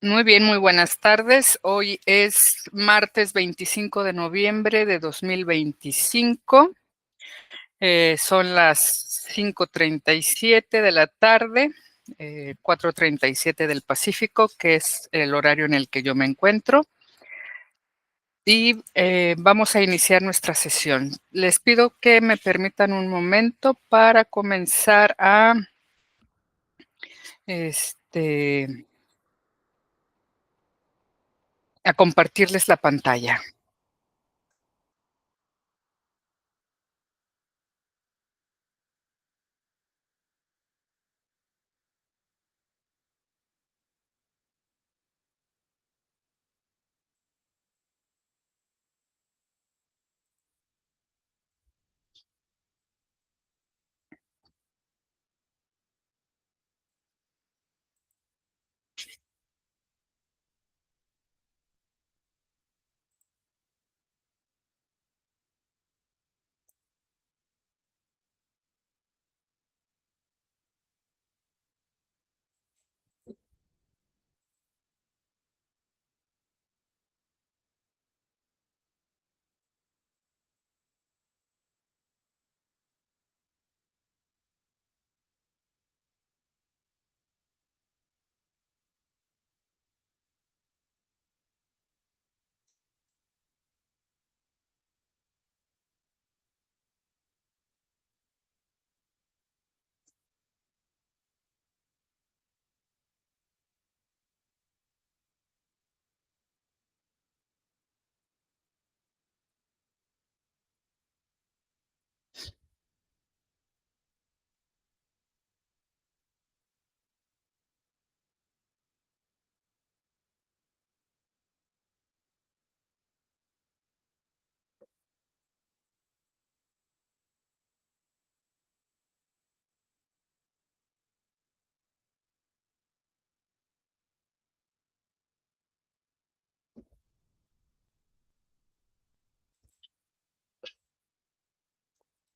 Muy bien, muy buenas tardes. Hoy es martes 25 de noviembre de 2025. Son las 5:37 de la tarde, 4:37 del Pacífico, que es el horario en el que yo me encuentro. Y vamos a iniciar nuestra sesión. Les pido que me permitan un momento para comenzar este, a compartirles la pantalla.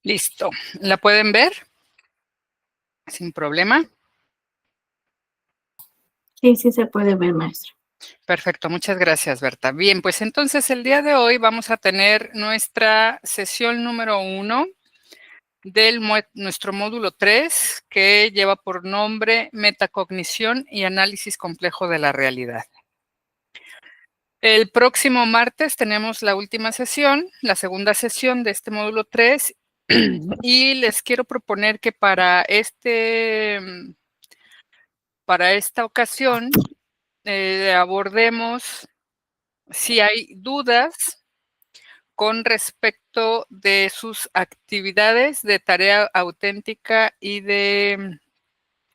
Listo. ¿La pueden ver? Sin problema. Sí, sí se puede ver, maestro. Perfecto, muchas gracias, Berta. Bien, pues entonces el día de hoy vamos a tener nuestra sesión número 1 del nuestro módulo 3, que lleva por nombre Metacognición y Análisis Complejo de la Realidad. El próximo martes tenemos la última sesión, la segunda sesión de este módulo 3, y les quiero proponer que para esta ocasión abordemos si hay dudas con respecto de sus actividades de tarea auténtica y de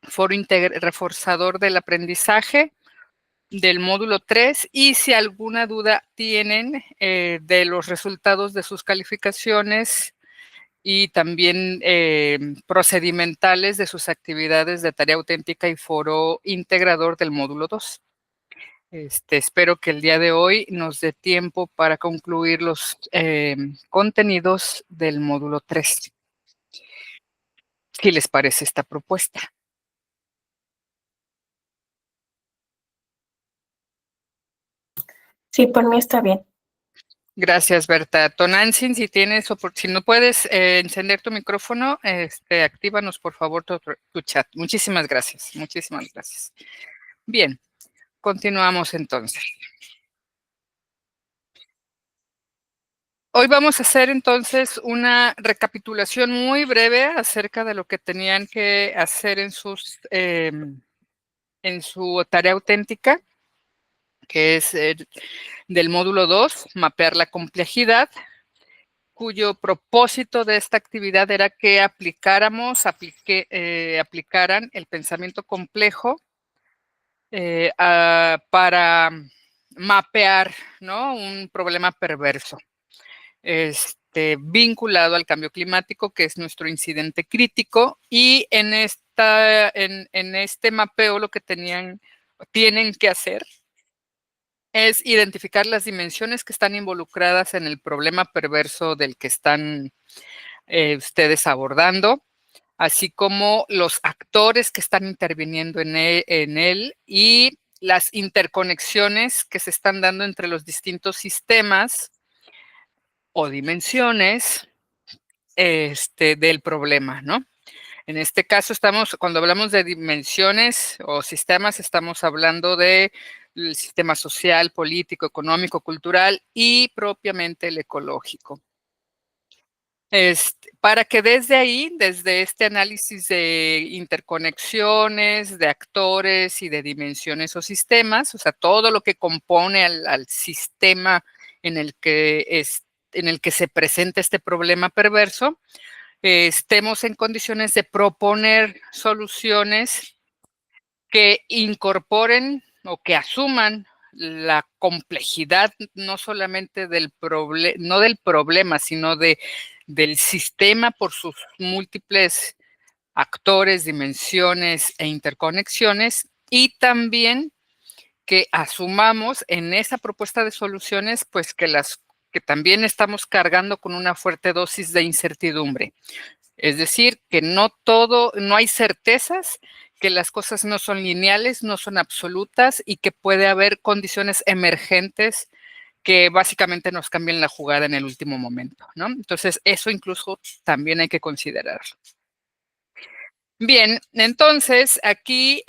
foro reforzador del aprendizaje del módulo 3, y si alguna duda tienen de los resultados de sus calificaciones y también procedimentales de sus actividades de tarea auténtica y foro integrador del módulo 2. Espero que el día de hoy nos dé tiempo para concluir los contenidos del módulo 3. ¿Qué les parece esta propuesta? Sí, por mí está bien. Gracias, Berta. Tonantzin, si no puedes encender tu micrófono, actívanos por favor tu chat. Muchísimas gracias, muchísimas gracias. Bien, continuamos entonces. Hoy vamos a hacer entonces una recapitulación muy breve acerca de lo que tenían que hacer en su tarea auténtica, que es del módulo 2, mapear la complejidad, cuyo propósito de esta actividad era que aplicaran el pensamiento complejo para mapear, ¿no?, un problema perverso vinculado al cambio climático, que es nuestro incidente crítico, y en este mapeo lo que tienen que hacer es identificar las dimensiones que están involucradas en el problema perverso del que están ustedes abordando, así como los actores que están interviniendo en él y las interconexiones que se están dando entre los distintos sistemas o dimensiones del problema, ¿no? En este caso cuando hablamos de dimensiones o sistemas, estamos hablando del sistema social, político, económico, cultural y propiamente el ecológico. Para que desde ahí, desde este análisis de interconexiones, de actores y de dimensiones o sistemas, o sea, todo lo que compone al sistema en el que se presenta este problema perverso, estemos en condiciones de proponer soluciones que incorporen o que asuman la complejidad no solamente del problema, sino del sistema por sus múltiples actores, dimensiones e interconexiones, y también que asumamos en esa propuesta de soluciones, pues que también estamos cargando con una fuerte dosis de incertidumbre. Es decir, que no hay certezas, que las cosas no son lineales, no son absolutas y que puede haber condiciones emergentes que básicamente nos cambien la jugada en el último momento, ¿no? Entonces, eso incluso también hay que considerarlo. Bien, entonces aquí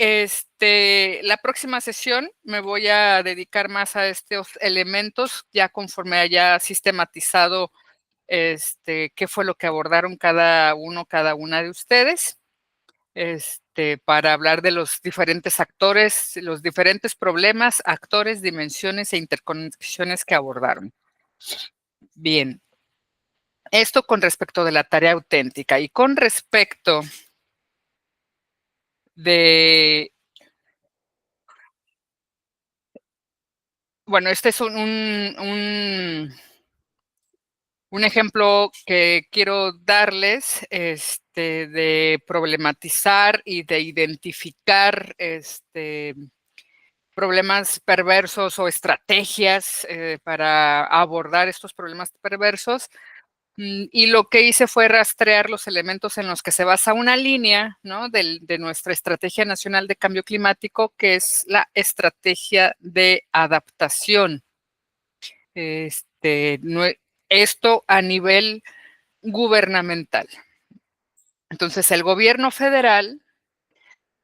la próxima sesión me voy a dedicar más a estos elementos, ya conforme haya sistematizado qué fue lo que abordaron cada una de ustedes, para hablar de los diferentes actores, los diferentes problemas, actores, dimensiones e interconexiones que abordaron. Bien, esto con respecto de la tarea auténtica y con respecto de, bueno, este es un ejemplo que quiero darles de problematizar y de identificar problemas perversos o estrategias para abordar estos problemas perversos. Y lo que hice fue rastrear los elementos en los que se basa una línea, ¿no?, de nuestra Estrategia Nacional de Cambio Climático, que es la estrategia de adaptación. Esto a nivel gubernamental. Entonces, el gobierno federal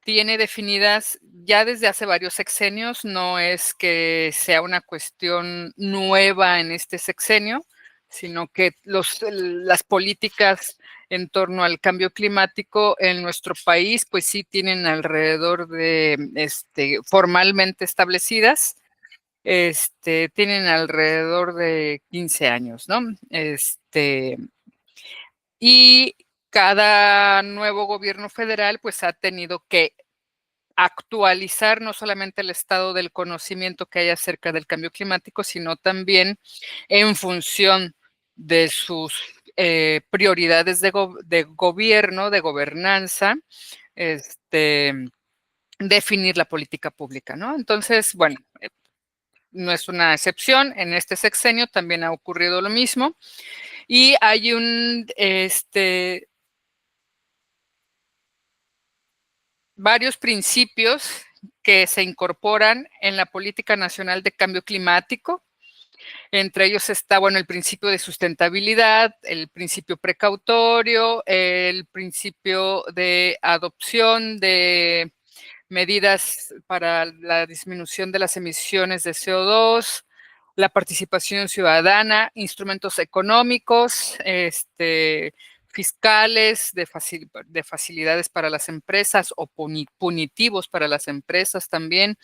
tiene definidas ya desde hace varios sexenios, no es que sea una cuestión nueva en este sexenio, sino que las políticas en torno al cambio climático en nuestro país, pues sí tienen alrededor de, formalmente establecidas, tienen alrededor de 15 años, ¿no? Y cada nuevo gobierno federal, pues ha tenido que actualizar no solamente el estado del conocimiento que hay acerca del cambio climático, sino también en función de sus prioridades de gobierno, de gobernanza, definir la política pública, ¿no? Entonces, bueno, no es una excepción. En este sexenio también ha ocurrido lo mismo. Y hay varios principios que se incorporan en la Política Nacional de Cambio Climático. Entre ellos está, bueno, el principio de sustentabilidad, el principio precautorio, el principio de adopción de medidas para la disminución de las emisiones de CO2, la participación ciudadana, instrumentos económicos, fiscales, de facilidades para las empresas o punitivos para las empresas también.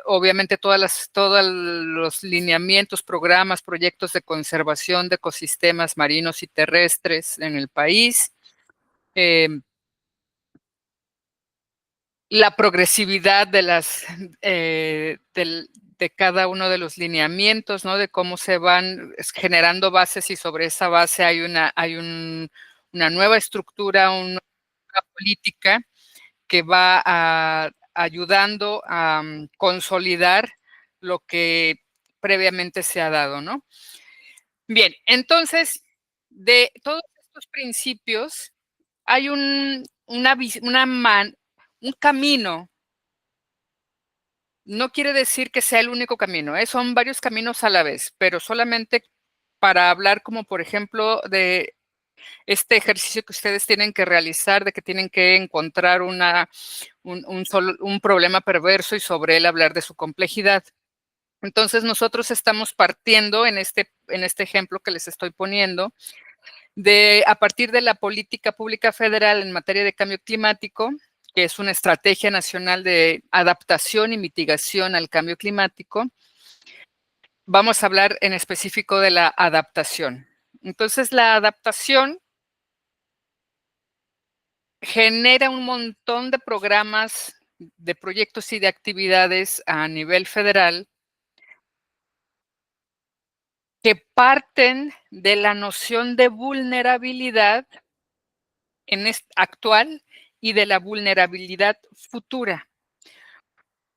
Obviamente todos los lineamientos, programas, proyectos de conservación de ecosistemas marinos y terrestres en el país. La progresividad de cada uno de los lineamientos, ¿no? De cómo se van generando bases y sobre esa base hay una nueva estructura, una nueva política que va ayudando a consolidar lo que previamente se ha dado, ¿no? Bien, entonces, de todos estos principios, hay un camino No quiere decir que sea el único camino, son varios caminos a la vez, pero solamente para hablar como, por ejemplo, de este ejercicio que ustedes tienen que realizar, de que tienen que encontrar un problema perverso y sobre él hablar de su complejidad. Entonces, nosotros estamos partiendo en este ejemplo que les estoy poniendo, a partir de la política pública federal en materia de cambio climático, que es una estrategia nacional de adaptación y mitigación al cambio climático. Vamos a hablar en específico de la adaptación. Entonces, la adaptación genera un montón de programas, de proyectos y de actividades a nivel federal que parten de la noción de vulnerabilidad actual y de la vulnerabilidad futura.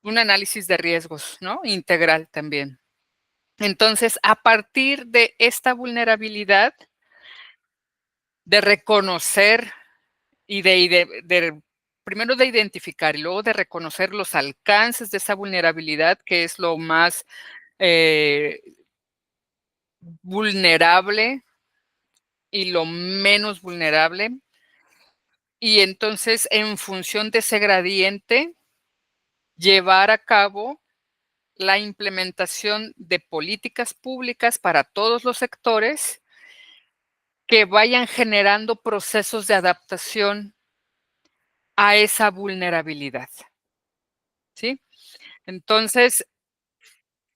Un análisis de riesgos, ¿no? Integral también. Entonces, a partir de esta vulnerabilidad, de reconocer y primero de identificar y luego de reconocer los alcances de esa vulnerabilidad, que es lo más vulnerable y lo menos vulnerable. Y entonces, en función de ese gradiente, llevar a cabo la implementación de políticas públicas para todos los sectores que vayan generando procesos de adaptación a esa vulnerabilidad, ¿sí? Entonces,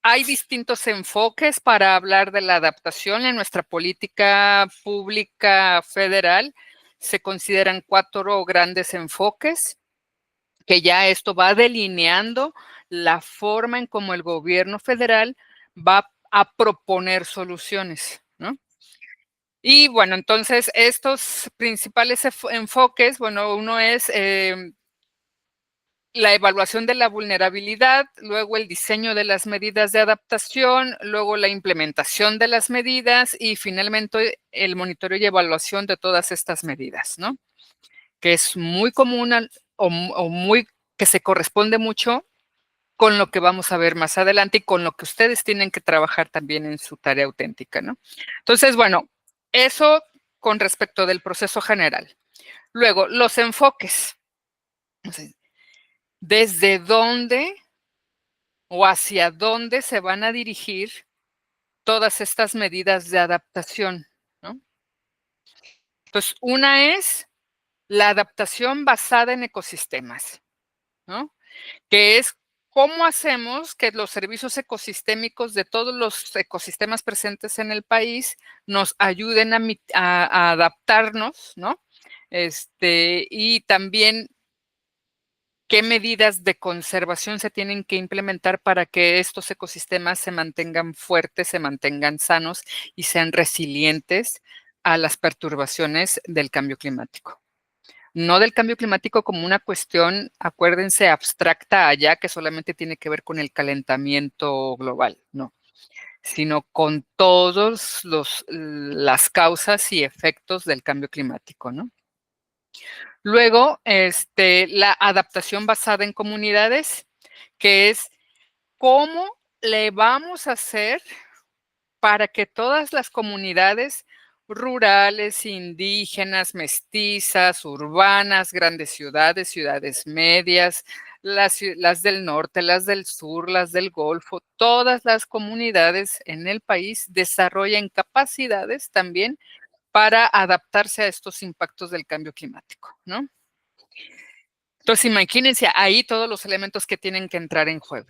hay distintos enfoques para hablar de la adaptación en nuestra política pública federal. Se consideran 4 grandes enfoques, que ya esto va delineando la forma en cómo el gobierno federal va a proponer soluciones, ¿no? Y bueno, entonces estos principales enfoques, bueno, uno es la evaluación de la vulnerabilidad, luego el diseño de las medidas de adaptación, luego la implementación de las medidas y finalmente el monitoreo y evaluación de todas estas medidas, ¿no? Que es muy común que se corresponde mucho con lo que vamos a ver más adelante y con lo que ustedes tienen que trabajar también en su tarea auténtica, ¿no? Entonces, bueno, eso con respecto del proceso general. Luego, los enfoques. ¿Desde dónde o hacia dónde se van a dirigir todas estas medidas de adaptación, ¿no? Entonces, una es la adaptación basada en ecosistemas, ¿no? Que es cómo hacemos que los servicios ecosistémicos de todos los ecosistemas presentes en el país nos ayuden a adaptarnos, ¿no? Y también qué medidas de conservación se tienen que implementar para que estos ecosistemas se mantengan fuertes, se mantengan sanos y sean resilientes a las perturbaciones del cambio climático. No del cambio climático como una cuestión, acuérdense, abstracta allá, que solamente tiene que ver con el calentamiento global, no, sino con todas las causas y efectos del cambio climático, ¿no? Luego, la adaptación basada en comunidades, que es cómo le vamos a hacer para que todas las comunidades rurales, indígenas, mestizas, urbanas, grandes ciudades, ciudades medias, las del norte, las del sur, las del Golfo, todas las comunidades en el país desarrollen capacidades también para adaptarse a estos impactos del cambio climático, ¿no? Entonces, imagínense ahí todos los elementos que tienen que entrar en juego.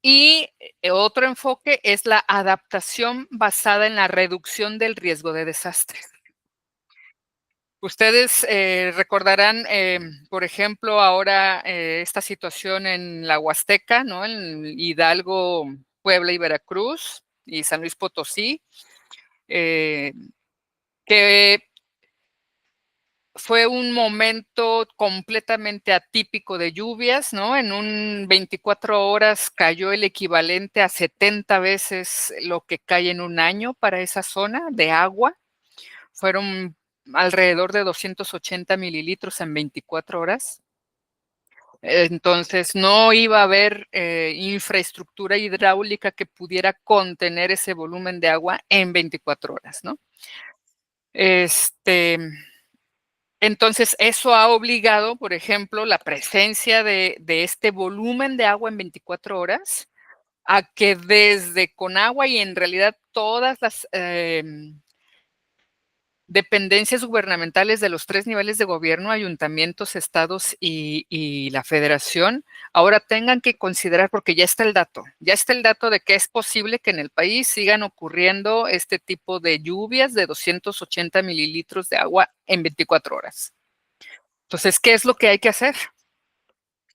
Y otro enfoque es la adaptación basada en la reducción del riesgo de desastre. Ustedes recordarán, por ejemplo, ahora esta situación en la Huasteca, ¿no? En Hidalgo, Puebla y Veracruz y San Luis Potosí, que fue un momento completamente atípico de lluvias, ¿no? En un 24 horas cayó el equivalente a 70 veces lo que cae en un año para esa zona de agua. Fueron alrededor de 280 mililitros en 24 horas. Entonces, no iba a haber infraestructura hidráulica que pudiera contener ese volumen de agua en 24 horas, ¿no? Entonces, eso ha obligado, por ejemplo, la presencia de este volumen de agua en 24 horas a que desde Conagua y en realidad todas las dependencias gubernamentales de los 3 niveles de gobierno, ayuntamientos, estados y la federación, ahora tengan que considerar, porque ya está el dato de que es posible que en el país sigan ocurriendo este tipo de lluvias de 280 mililitros de agua en 24 horas. Entonces, ¿qué es lo que hay que hacer?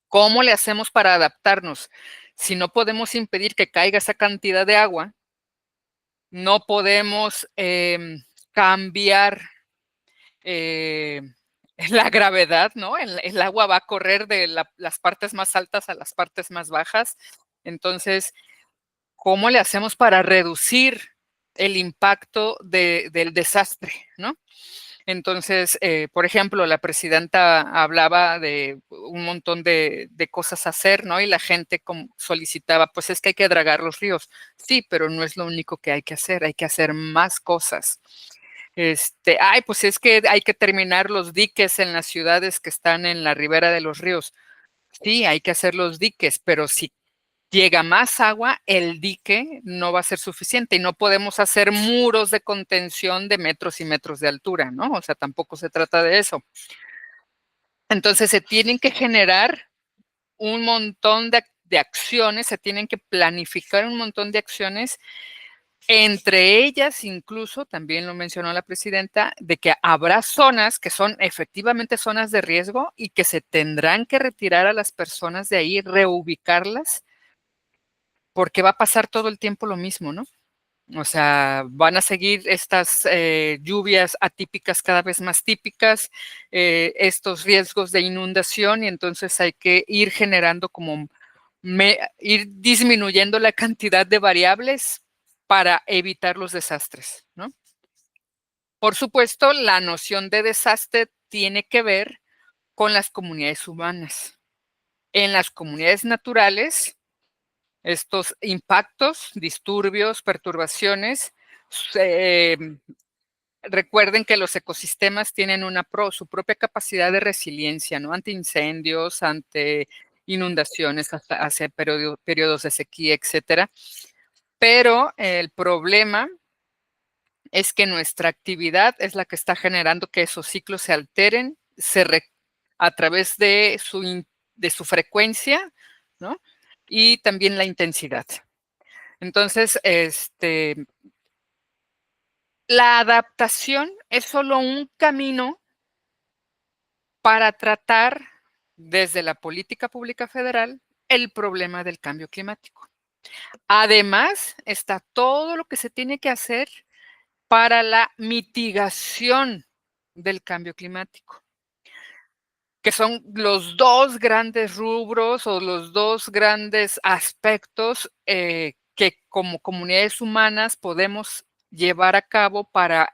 ¿Cómo le hacemos para adaptarnos? Si no podemos impedir que caiga esa cantidad de agua, no podemos cambiar la gravedad, ¿no? El agua va a correr de las partes más altas a las partes más bajas. Entonces, ¿cómo le hacemos para reducir el impacto del desastre, ¿no? Entonces, por ejemplo, la presidenta hablaba de un montón de cosas a hacer, ¿no? Y la gente solicitaba, pues es que hay que dragar los ríos. Sí, pero no es lo único que hay que hacer más cosas. Pues es que hay que terminar los diques en las ciudades que están en la ribera de los ríos. Sí, hay que hacer los diques, pero si llega más agua, el dique no va a ser suficiente y no podemos hacer muros de contención de metros y metros de altura, ¿no? O sea, tampoco se trata de eso. Entonces, se tienen que generar un montón de acciones, se tienen que planificar un montón de acciones. Entre ellas, incluso, también lo mencionó la presidenta, de que habrá zonas que son efectivamente zonas de riesgo y que se tendrán que retirar a las personas de ahí, reubicarlas, porque va a pasar todo el tiempo lo mismo, ¿no? O sea, van a seguir estas lluvias atípicas cada vez más típicas, estos riesgos de inundación, y entonces hay que ir generando ir disminuyendo la cantidad de variables para evitar los desastres, ¿no? Por supuesto, la noción de desastre tiene que ver con las comunidades humanas. En las comunidades naturales, estos impactos, disturbios, perturbaciones, recuerden que los ecosistemas tienen su propia capacidad de resiliencia, ¿no? Ante incendios, ante inundaciones, hacia periodos de sequía, etcétera. Pero el problema es que nuestra actividad es la que está generando que esos ciclos se alteren a través de su frecuencia, ¿no? Y también la intensidad. Entonces, la adaptación es solo un camino para tratar desde la política pública federal el problema del cambio climático. Además, está todo lo que se tiene que hacer para la mitigación del cambio climático, que son los 2 grandes rubros o los 2 grandes aspectos que como comunidades humanas podemos llevar a cabo para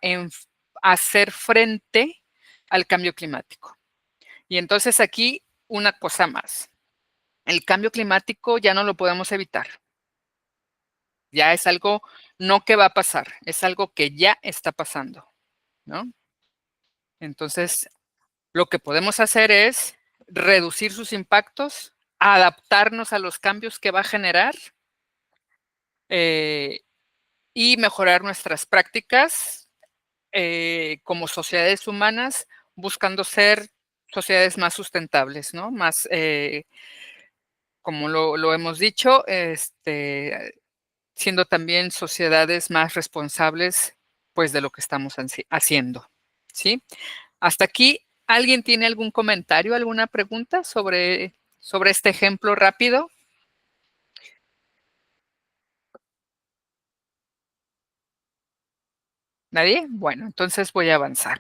hacer frente al cambio climático. Y entonces aquí una cosa más. El cambio climático ya no lo podemos evitar. Ya es algo no que va a pasar, es algo que ya está pasando, ¿no? Entonces, lo que podemos hacer es reducir sus impactos, adaptarnos a los cambios que va a generar y mejorar nuestras prácticas como sociedades humanas, buscando ser sociedades más sustentables, ¿no? Más, como lo hemos dicho, siendo también sociedades más responsables, pues, de lo que estamos haciendo, ¿sí? Hasta aquí, ¿alguien tiene algún comentario, alguna pregunta sobre este ejemplo rápido? ¿Nadie? Bueno, entonces voy a avanzar.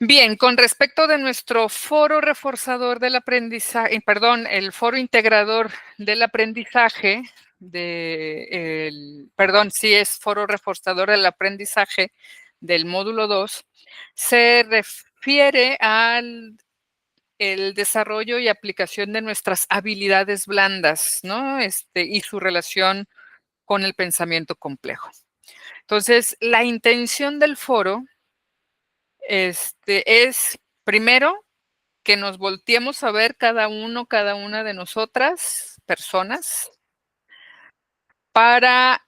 Bien, con respecto de nuestro foro reforzador del aprendizaje, perdón, el foro integrador del aprendizaje, sí es foro reforzador del aprendizaje del módulo 2, se refiere al el desarrollo y aplicación de nuestras habilidades blandas, ¿no? Y su relación con el pensamiento complejo. Entonces, la intención del foro, es primero que nos volteemos a ver cada uno, cada una de nosotras, personas, para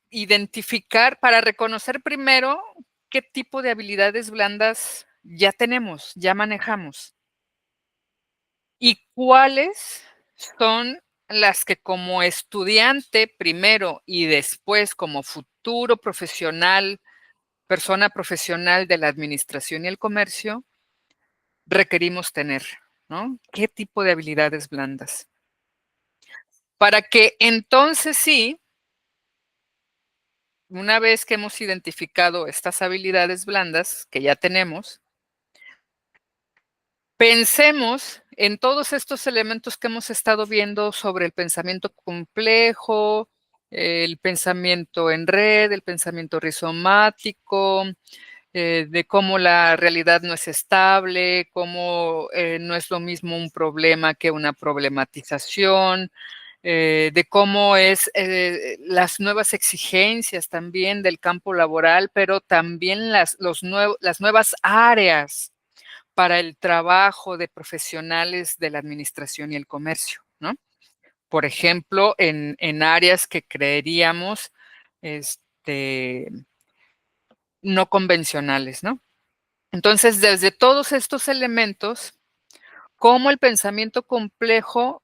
identificar, para reconocer primero qué tipo de habilidades blandas ya tenemos, ya manejamos. Y cuáles son las que como estudiante primero y después como futuro profesional, persona profesional de la administración y el comercio, requerimos tener, ¿no? ¿Qué tipo de habilidades blandas? Para que entonces sí, una vez que hemos identificado estas habilidades blandas que ya tenemos, pensemos en todos estos elementos que hemos estado viendo sobre el pensamiento complejo, el pensamiento en red, el pensamiento rizomático, de cómo la realidad no es estable, cómo no es lo mismo un problema que una problematización, de cómo es las nuevas exigencias también del campo laboral, pero también las nuevas áreas para el trabajo de profesionales de la administración y el comercio, ¿no? Por ejemplo, en áreas que creeríamos no convencionales, ¿no? Entonces, desde todos estos elementos, cómo el pensamiento complejo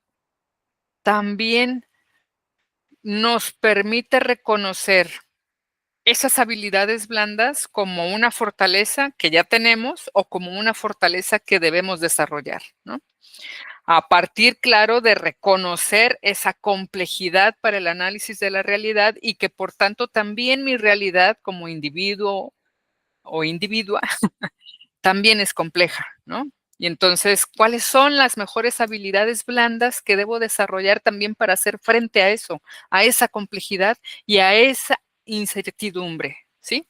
también nos permite reconocer esas habilidades blandas como una fortaleza que ya tenemos o como una fortaleza que debemos desarrollar, ¿no? A partir, claro, de reconocer esa complejidad para el análisis de la realidad y que, por tanto, también mi realidad como individuo o individua también es compleja, ¿no? Y entonces, ¿cuáles son las mejores habilidades blandas que debo desarrollar también para hacer frente a eso, a esa complejidad y a esa incertidumbre, ¿sí?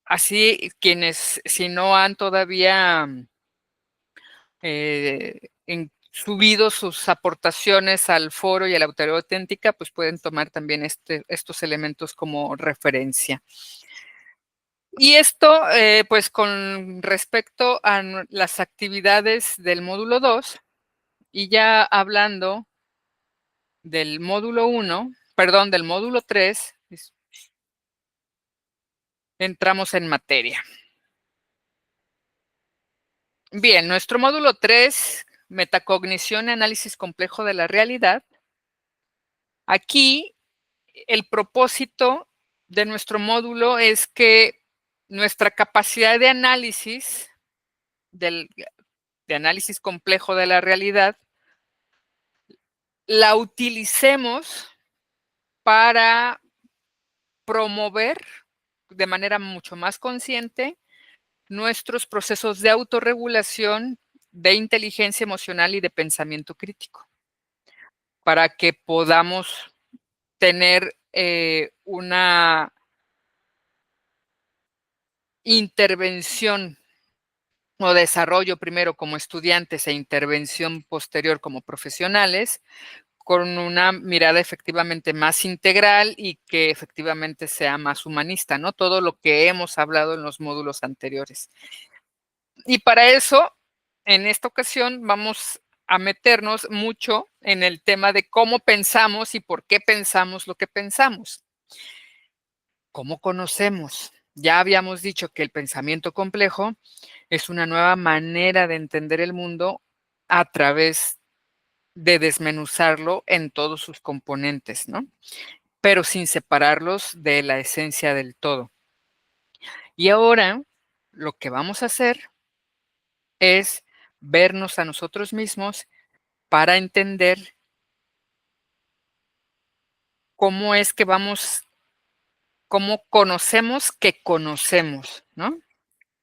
Así, quienes, si no han todavía subido sus aportaciones al foro y a la autoridad auténtica, pues pueden tomar también estos elementos como referencia. Y esto, pues con respecto a las actividades del módulo 2, y ya hablando del módulo 1, perdón, del módulo 3, entramos en materia. Bien, nuestro módulo 3, metacognición y análisis complejo de la realidad. Aquí el propósito de nuestro módulo es que nuestra capacidad de análisis, de análisis complejo de la realidad, la utilicemos para promover de manera mucho más consciente nuestros procesos de autorregulación, de inteligencia emocional y de pensamiento crítico, para que podamos tener una intervención o desarrollo primero como estudiantes e intervención posterior como profesionales, con una mirada efectivamente más integral y que efectivamente sea más humanista, ¿no? Todo lo que hemos hablado en los módulos anteriores. Y para eso, en esta ocasión, vamos a meternos mucho en el tema de cómo pensamos y por qué pensamos lo que pensamos. ¿Cómo conocemos? Ya habíamos dicho que el pensamiento complejo es una nueva manera de entender el mundo a través de desmenuzarlo en todos sus componentes, ¿no? Pero sin separarlos de la esencia del todo. Y ahora lo que vamos a hacer es vernos a nosotros mismos para entender cómo es que cómo conocemos que conocemos, ¿no?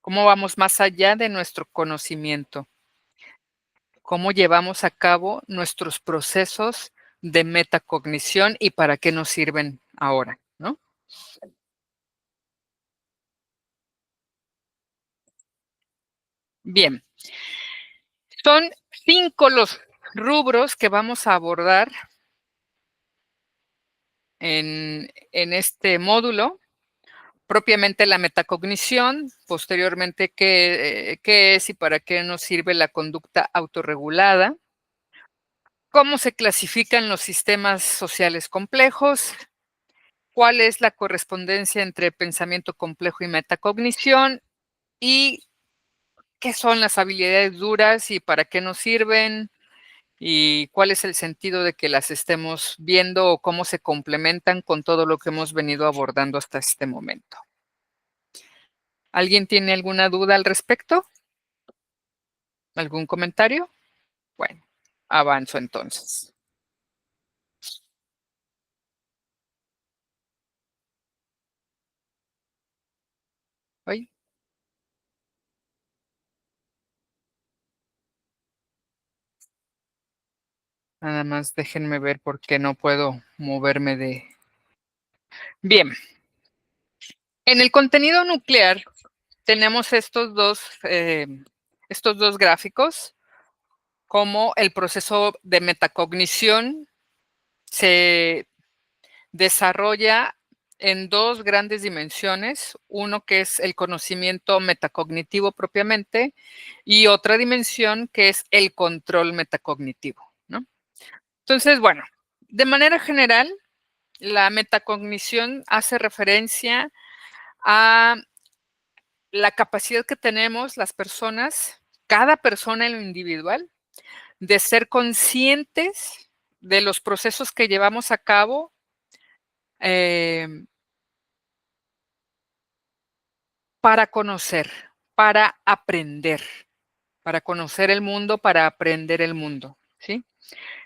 Cómo vamos más allá de nuestro conocimiento, cómo llevamos a cabo nuestros procesos de metacognición y para qué nos sirven ahora, ¿no? Bien, son 5 los rubros que vamos a abordar en este módulo. Propiamente la metacognición, posteriormente qué es y para qué nos sirve la conducta autorregulada, cómo se clasifican los sistemas sociales complejos, cuál es la correspondencia entre pensamiento complejo y metacognición y qué son las habilidades duras y para qué nos sirven y cuál es el sentido de que las estemos viendo o cómo se complementan con todo lo que hemos venido abordando hasta este momento. ¿Alguien tiene alguna duda al respecto? ¿Algún comentario? Bueno, avanzo entonces. Ay, nada más déjenme ver por qué no puedo moverme de... Bien, en el contenido nuclear tenemos estos dos gráficos, como el proceso de metacognición se desarrolla en dos grandes dimensiones, uno que es el conocimiento metacognitivo propiamente y otra dimensión que es el control metacognitivo, ¿no? Entonces, bueno, de manera general, la metacognición hace referencia a la capacidad que tenemos las personas, cada persona en lo individual, de ser conscientes de los procesos que llevamos a cabo eh, para conocer, para aprender, para conocer el mundo, para aprender el mundo, ¿sí?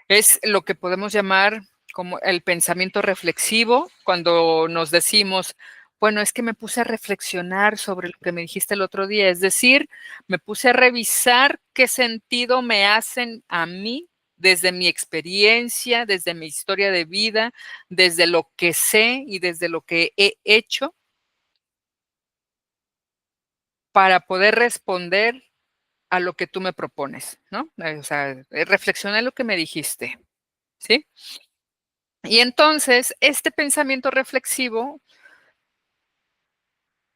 Es lo que podemos llamar como el pensamiento reflexivo, cuando nos decimos, bueno, es que me puse a reflexionar sobre lo que me dijiste el otro día, es decir, me puse a revisar qué sentido me hacen a mí desde mi experiencia, desde mi historia de vida, desde lo que sé y desde lo que he hecho para poder responder a lo que tú me propones, ¿no? O sea, reflexiona lo que me dijiste, ¿sí? Y entonces, este pensamiento reflexivo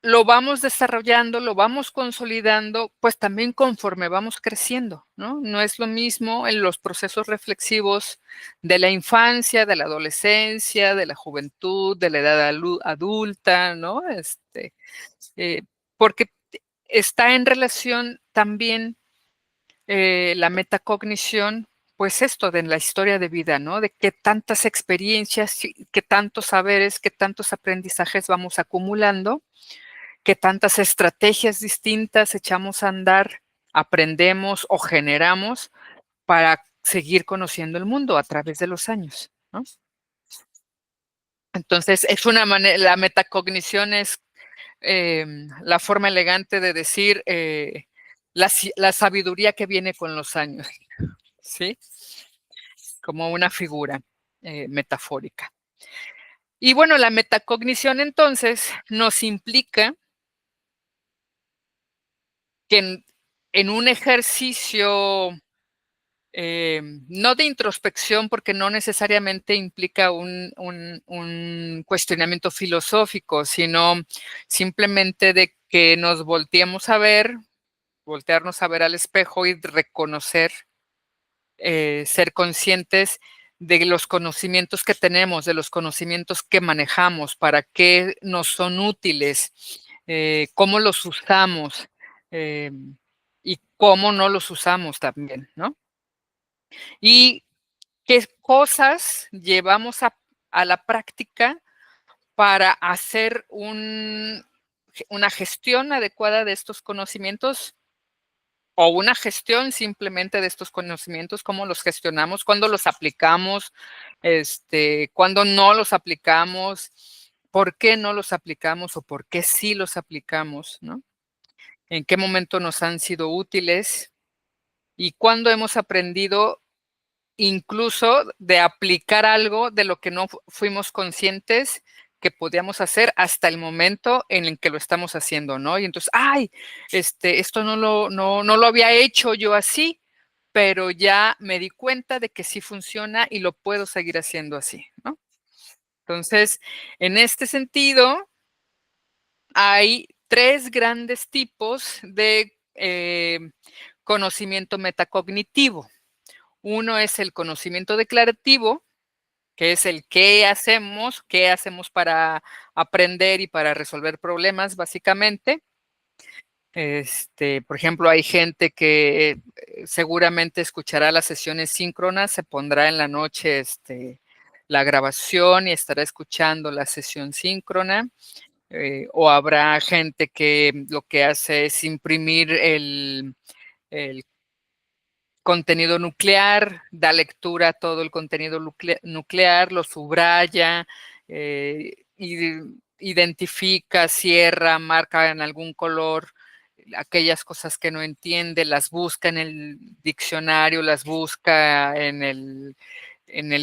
lo vamos desarrollando, lo vamos consolidando, pues también conforme vamos creciendo, ¿no? No es lo mismo en los procesos reflexivos de la infancia, de la adolescencia, de la juventud, de la edad adulta, ¿no? Eh, porque está en relación también la metacognición, pues esto de la historia de vida, ¿no? De qué tantas experiencias, qué tantos saberes, qué tantos aprendizajes vamos acumulando, qué tantas estrategias distintas echamos a andar, aprendemos o generamos para seguir conociendo el mundo a través de los años, ¿no? Entonces, es una manera, la metacognición es la forma elegante de decir la sabiduría que viene con los años, ¿sí? Como una figura metafórica. Y bueno, la metacognición entonces nos implica que en un ejercicio no de introspección, porque no necesariamente implica un cuestionamiento filosófico, sino simplemente de que nos voltearnos a ver al espejo y reconocer, ser conscientes de los conocimientos que tenemos, de los conocimientos que manejamos, para qué nos son útiles, cómo los usamos eh, y cómo no los usamos también, ¿no? Y qué cosas llevamos a la práctica para hacer una gestión adecuada de estos conocimientos o una gestión simplemente de estos conocimientos, cómo los gestionamos, cuándo los aplicamos, cuándo no los aplicamos, por qué no los aplicamos o por qué sí los aplicamos, ¿no? En qué momento nos han sido útiles y cuándo hemos aprendido incluso de aplicar algo de lo que no fuimos conscientes que podíamos hacer hasta el momento en el que lo estamos haciendo, ¿no? Y entonces, ay, esto no lo había hecho yo así, pero ya me di cuenta de que sí funciona y lo puedo seguir haciendo así, ¿no? Entonces, en este sentido, hay 3 grandes tipos de, conocimiento metacognitivo. Uno es el conocimiento declarativo, que es el qué hacemos para aprender y para resolver problemas, básicamente. Por ejemplo, hay gente que seguramente escuchará las sesiones síncronas, se pondrá en la noche la grabación y estará escuchando la sesión síncrona. O habrá gente que lo que hace es imprimir el contenido nuclear, da lectura a todo el contenido nuclear, lo subraya, identifica, cierra, marca en algún color aquellas cosas que no entiende, las busca en el diccionario, las busca en el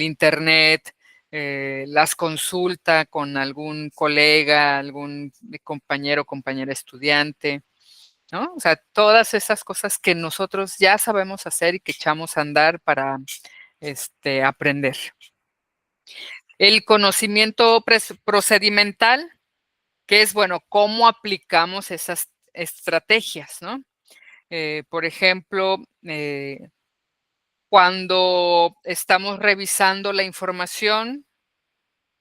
internet, las consulta con algún colega, algún compañero o compañera estudiante, ¿no? O sea, todas esas cosas que nosotros ya sabemos hacer y que echamos a andar para aprender. El conocimiento procedimental, que es, bueno, cómo aplicamos esas estrategias, ¿no? Por ejemplo, cuando estamos revisando la información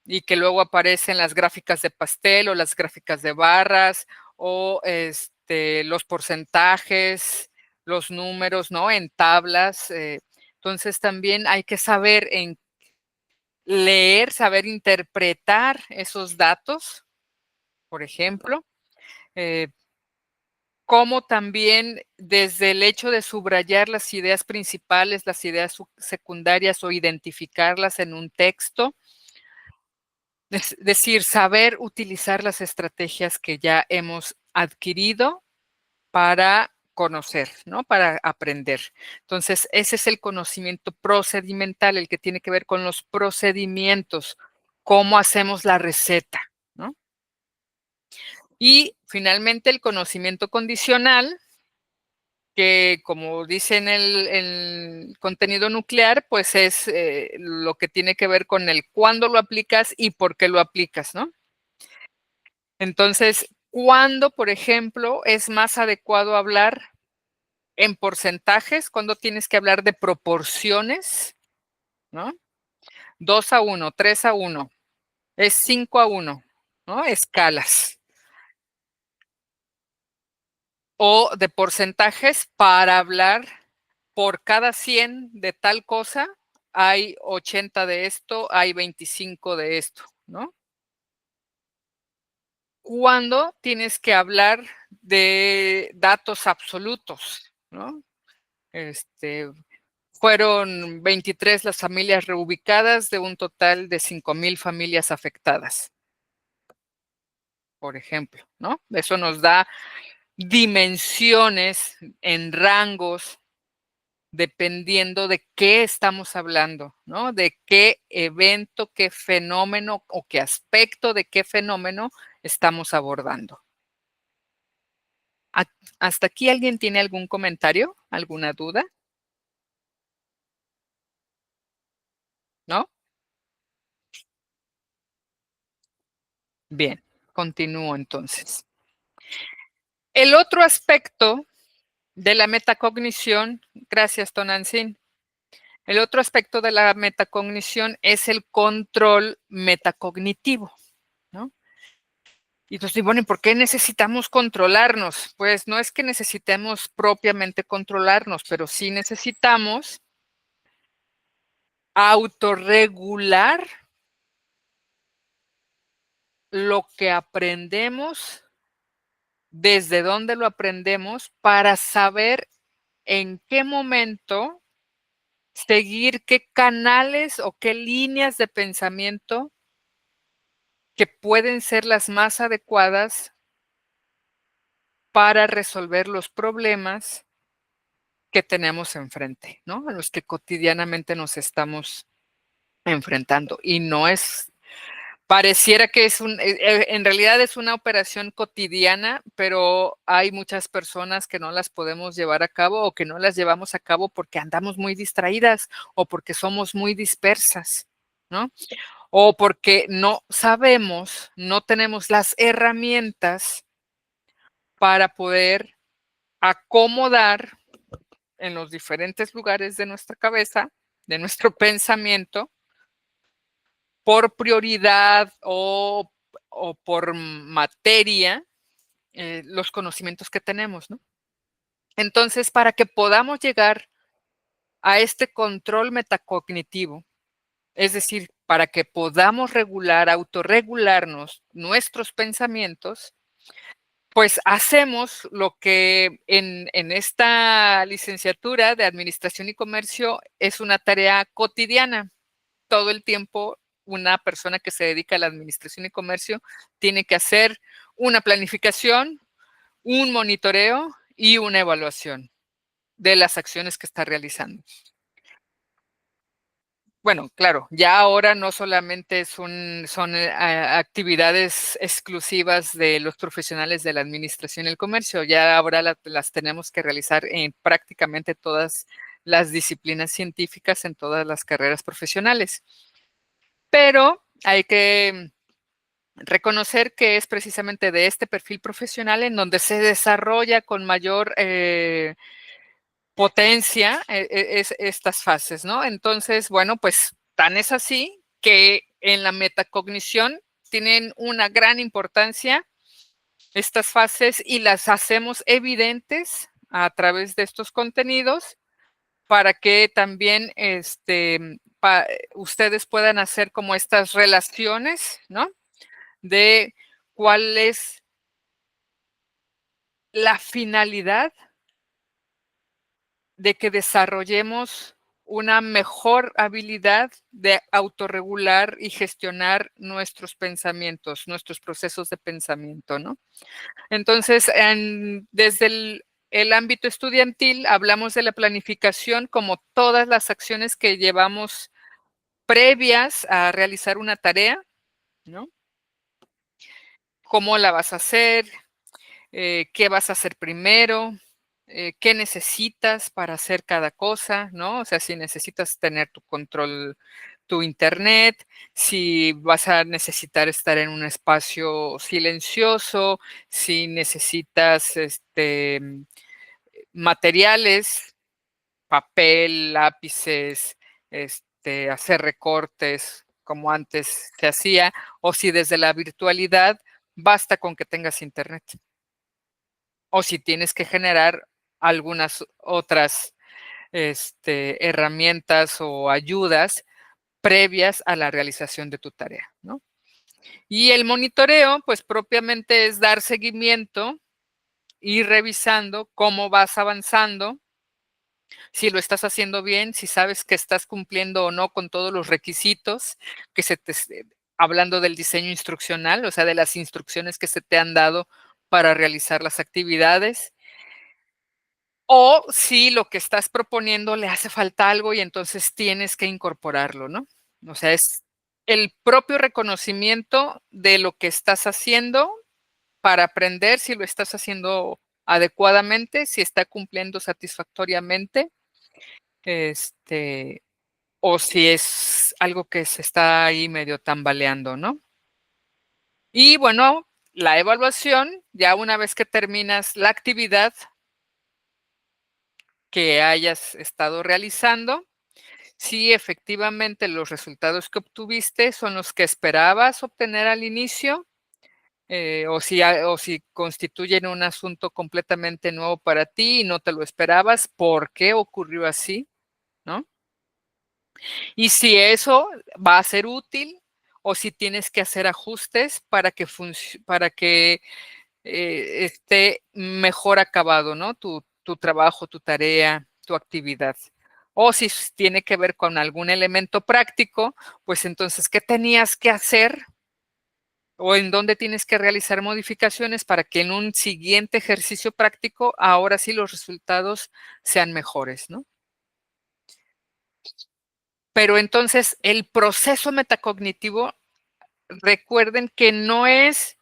y que luego aparecen las gráficas de pastel o las gráficas de barras o los porcentajes, los números, ¿no? En tablas. Entonces también hay que saber leer, saber interpretar esos datos, por ejemplo. Como también desde el hecho de subrayar las ideas principales, las ideas secundarias o identificarlas en un texto. Es decir, saber utilizar las estrategias que ya hemos adquirido para conocer, ¿no? Para aprender. Entonces, ese es el conocimiento procedimental, el que tiene que ver con los procedimientos, cómo hacemos la receta, ¿no? Y finalmente el conocimiento condicional, que como dice en el contenido nuclear, pues es lo que tiene que ver con el cuándo lo aplicas y por qué lo aplicas, ¿no? Entonces, ¿cuándo, por ejemplo, es más adecuado hablar en porcentajes? ¿Cuándo tienes que hablar de proporciones? ¿No? 2:1, 3:1, es 5:1, ¿no? Escalas. O de porcentajes para hablar por cada 100 de tal cosa, hay 80 de esto, hay 25 de esto, ¿no? ¿Cuándo tienes que hablar de datos absolutos, ¿no? Fueron 23 las familias reubicadas de un total de 5,000 familias afectadas, por ejemplo, ¿no? Eso nos da dimensiones en rangos dependiendo de qué estamos hablando, ¿no? De qué evento, qué fenómeno o qué aspecto de qué fenómeno estamos abordando. ¿Hasta aquí alguien tiene algún comentario, alguna duda? ¿No? Bien, continúo entonces. El otro aspecto de la metacognición, gracias, Tonantzin. El otro aspecto de la metacognición es el control metacognitivo, ¿no? Y entonces, bueno, ¿y por qué necesitamos controlarnos? Pues no es que necesitemos propiamente controlarnos, pero sí necesitamos autorregular lo que aprendemos, desde dónde lo aprendemos, para saber en qué momento seguir qué canales o qué líneas de pensamiento que pueden ser las más adecuadas para resolver los problemas que tenemos enfrente, ¿no? A los que cotidianamente nos estamos enfrentando. Y no es Pareciera que en realidad es una operación cotidiana, pero hay muchas personas que no las podemos llevar a cabo o que no las llevamos a cabo porque andamos muy distraídas o porque somos muy dispersas, ¿no? O porque no sabemos, no tenemos las herramientas para poder acomodar en los diferentes lugares de nuestra cabeza, de nuestro pensamiento, por prioridad o por materia, los conocimientos que tenemos, ¿no? Entonces, para que podamos llegar a este control metacognitivo, es decir, para que podamos regular, autorregularnos nuestros pensamientos, pues hacemos lo que en esta licenciatura de Administración y Comercio es una tarea cotidiana. Todo el tiempo una persona que se dedica a la administración y comercio tiene que hacer una planificación, un monitoreo y una evaluación de las acciones que está realizando. Bueno, claro, ya ahora no solamente son actividades exclusivas de los profesionales de la administración y el comercio, ya ahora las tenemos que realizar en prácticamente todas las disciplinas científicas, en todas las carreras profesionales. Pero hay que reconocer que es precisamente de este perfil profesional en donde se desarrolla con mayor potencia estas fases, ¿no? Entonces, bueno, pues tan es así que en la metacognición tienen una gran importancia estas fases y las hacemos evidentes a través de estos contenidos para que también ustedes puedan hacer como estas relaciones, ¿no? De cuál es la finalidad de que desarrollemos una mejor habilidad de autorregular y gestionar nuestros pensamientos, nuestros procesos de pensamiento, ¿no? Entonces, desde el ámbito estudiantil hablamos de la planificación como todas las acciones que llevamos previas a realizar una tarea, ¿no? ¿Cómo la vas a hacer? ¿Qué vas a hacer primero? ¿Qué necesitas para hacer cada cosa? ¿No? O sea, si necesitas tener tu control, tu internet, si vas a necesitar estar en un espacio silencioso, si necesitas materiales, papel, lápices, hacer recortes como antes se hacía, o si desde la virtualidad basta con que tengas internet. O si tienes que generar algunas otras herramientas o ayudas previas a la realización de tu tarea, ¿no? Y el monitoreo, pues propiamente es dar seguimiento y revisando cómo vas avanzando, si lo estás haciendo bien, si sabes que estás cumpliendo o no con todos los requisitos que hablando del diseño instruccional, o sea, de las instrucciones que se te han dado para realizar las actividades, o si lo que estás proponiendo le hace falta algo y entonces tienes que incorporarlo, ¿no? O sea, es el propio reconocimiento de lo que estás haciendo para aprender si lo estás haciendo adecuadamente, si está cumpliendo satisfactoriamente, o si es algo que se está ahí medio tambaleando, ¿no? Y bueno, la evaluación, ya una vez que terminas la actividad que hayas estado realizando, si efectivamente los resultados que obtuviste son los que esperabas obtener al inicio, o si constituyen un asunto completamente nuevo para ti y no te lo esperabas, ¿por qué ocurrió así? ¿No? Y si eso va a ser útil o si tienes que hacer ajustes para que esté mejor acabado, ¿no? Tu trabajo, tu tarea, tu actividad. O si tiene que ver con algún elemento práctico, pues entonces, ¿qué tenías que hacer? O en dónde tienes que realizar modificaciones para que en un siguiente ejercicio práctico, ahora sí los resultados sean mejores, ¿no? Pero entonces el proceso metacognitivo recuerden que no es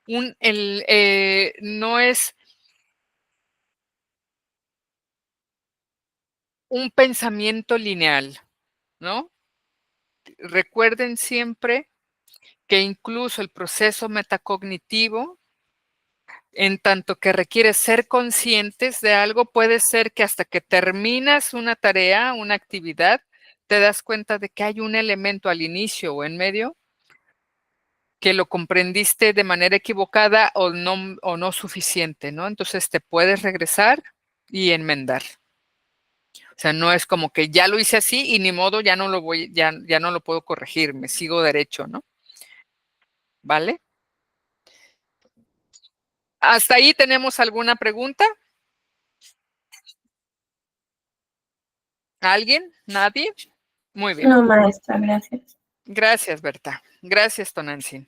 no es un pensamiento lineal, ¿no? Recuerden siempre que incluso el proceso metacognitivo, en tanto que requiere ser conscientes de algo, puede ser que hasta que terminas una tarea, una actividad, te das cuenta de que hay un elemento al inicio o en medio que lo comprendiste de manera equivocada o no suficiente, ¿no? Entonces te puedes regresar y enmendar. O sea, no es como que ya lo hice así y ni modo, ya no lo puedo corregir, me sigo derecho, ¿no? ¿Vale? ¿Hasta ahí tenemos alguna pregunta? ¿Alguien? ¿Nadie? Muy bien. No, maestra, gracias. Gracias, Berta. Gracias, Tonantzin.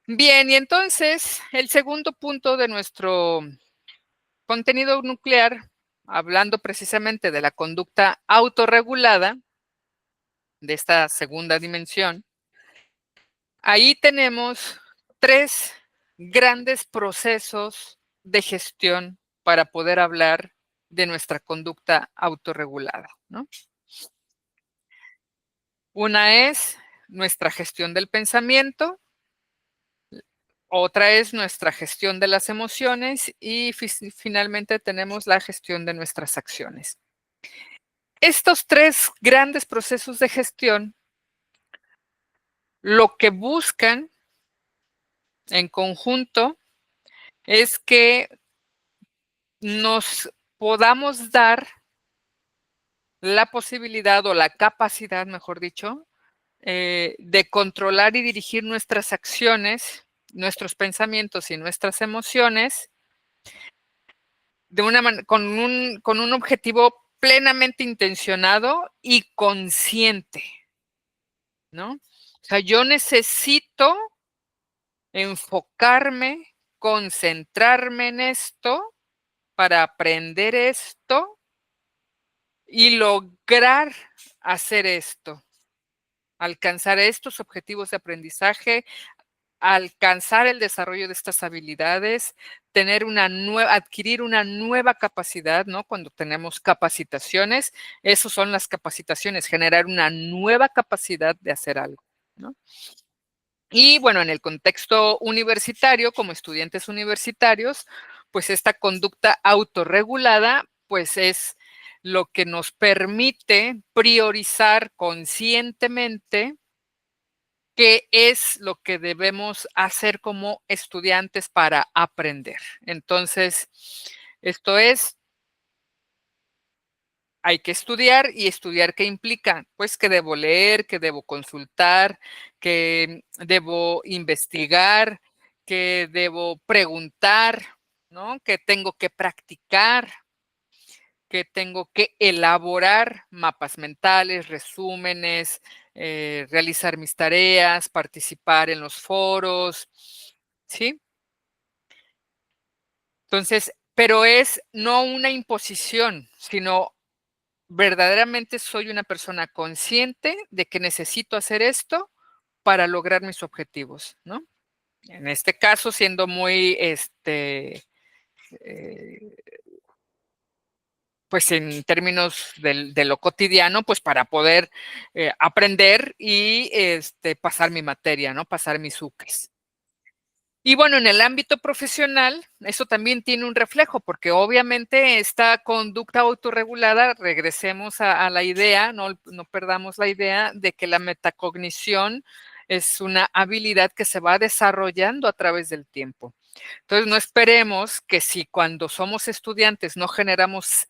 Bien, y entonces el segundo punto de nuestro contenido nuclear, hablando precisamente de la conducta autorregulada, de esta segunda dimensión, ahí tenemos 3 grandes procesos de gestión para poder hablar de nuestra conducta autorregulada, ¿no? Una es nuestra gestión del pensamiento, otra es nuestra gestión de las emociones y finalmente tenemos la gestión de nuestras acciones. Estos 3 grandes procesos de gestión lo que buscan en conjunto es que nos podamos dar la posibilidad o la capacidad, mejor dicho, de controlar y dirigir nuestras acciones, nuestros pensamientos y nuestras emociones de con un objetivo plenamente intencionado y consciente, ¿no? O sea, yo necesito enfocarme, concentrarme en esto para aprender esto y lograr hacer esto, alcanzar estos objetivos de aprendizaje, alcanzar el desarrollo de estas habilidades, adquirir una nueva capacidad, ¿no? Cuando tenemos capacitaciones, esas son las capacitaciones, generar una nueva capacidad de hacer algo, ¿no? Y bueno, en el contexto universitario, como estudiantes universitarios, pues esta conducta autorregulada, pues es lo que nos permite priorizar conscientemente qué es lo que debemos hacer como estudiantes para aprender. Entonces, esto es, hay que estudiar y estudiar qué implica, pues que debo leer, que debo consultar, que debo investigar, que debo preguntar, ¿no? Que tengo que practicar, que tengo que elaborar mapas mentales, resúmenes, realizar mis tareas, participar en los foros, ¿sí? Entonces, pero es no una imposición, sino verdaderamente soy una persona consciente de que necesito hacer esto para lograr mis objetivos, ¿no? En este caso, siendo muy, eh, pues en términos de lo cotidiano, pues para poder aprender y pasar mi materia, ¿no? Pasar mis UCES. Y bueno, en el ámbito profesional, eso también tiene un reflejo, porque obviamente esta conducta autorregulada, regresemos a la idea, no perdamos la idea de que la metacognición es una habilidad que se va desarrollando a través del tiempo. Entonces, no esperemos que si cuando somos estudiantes no generamos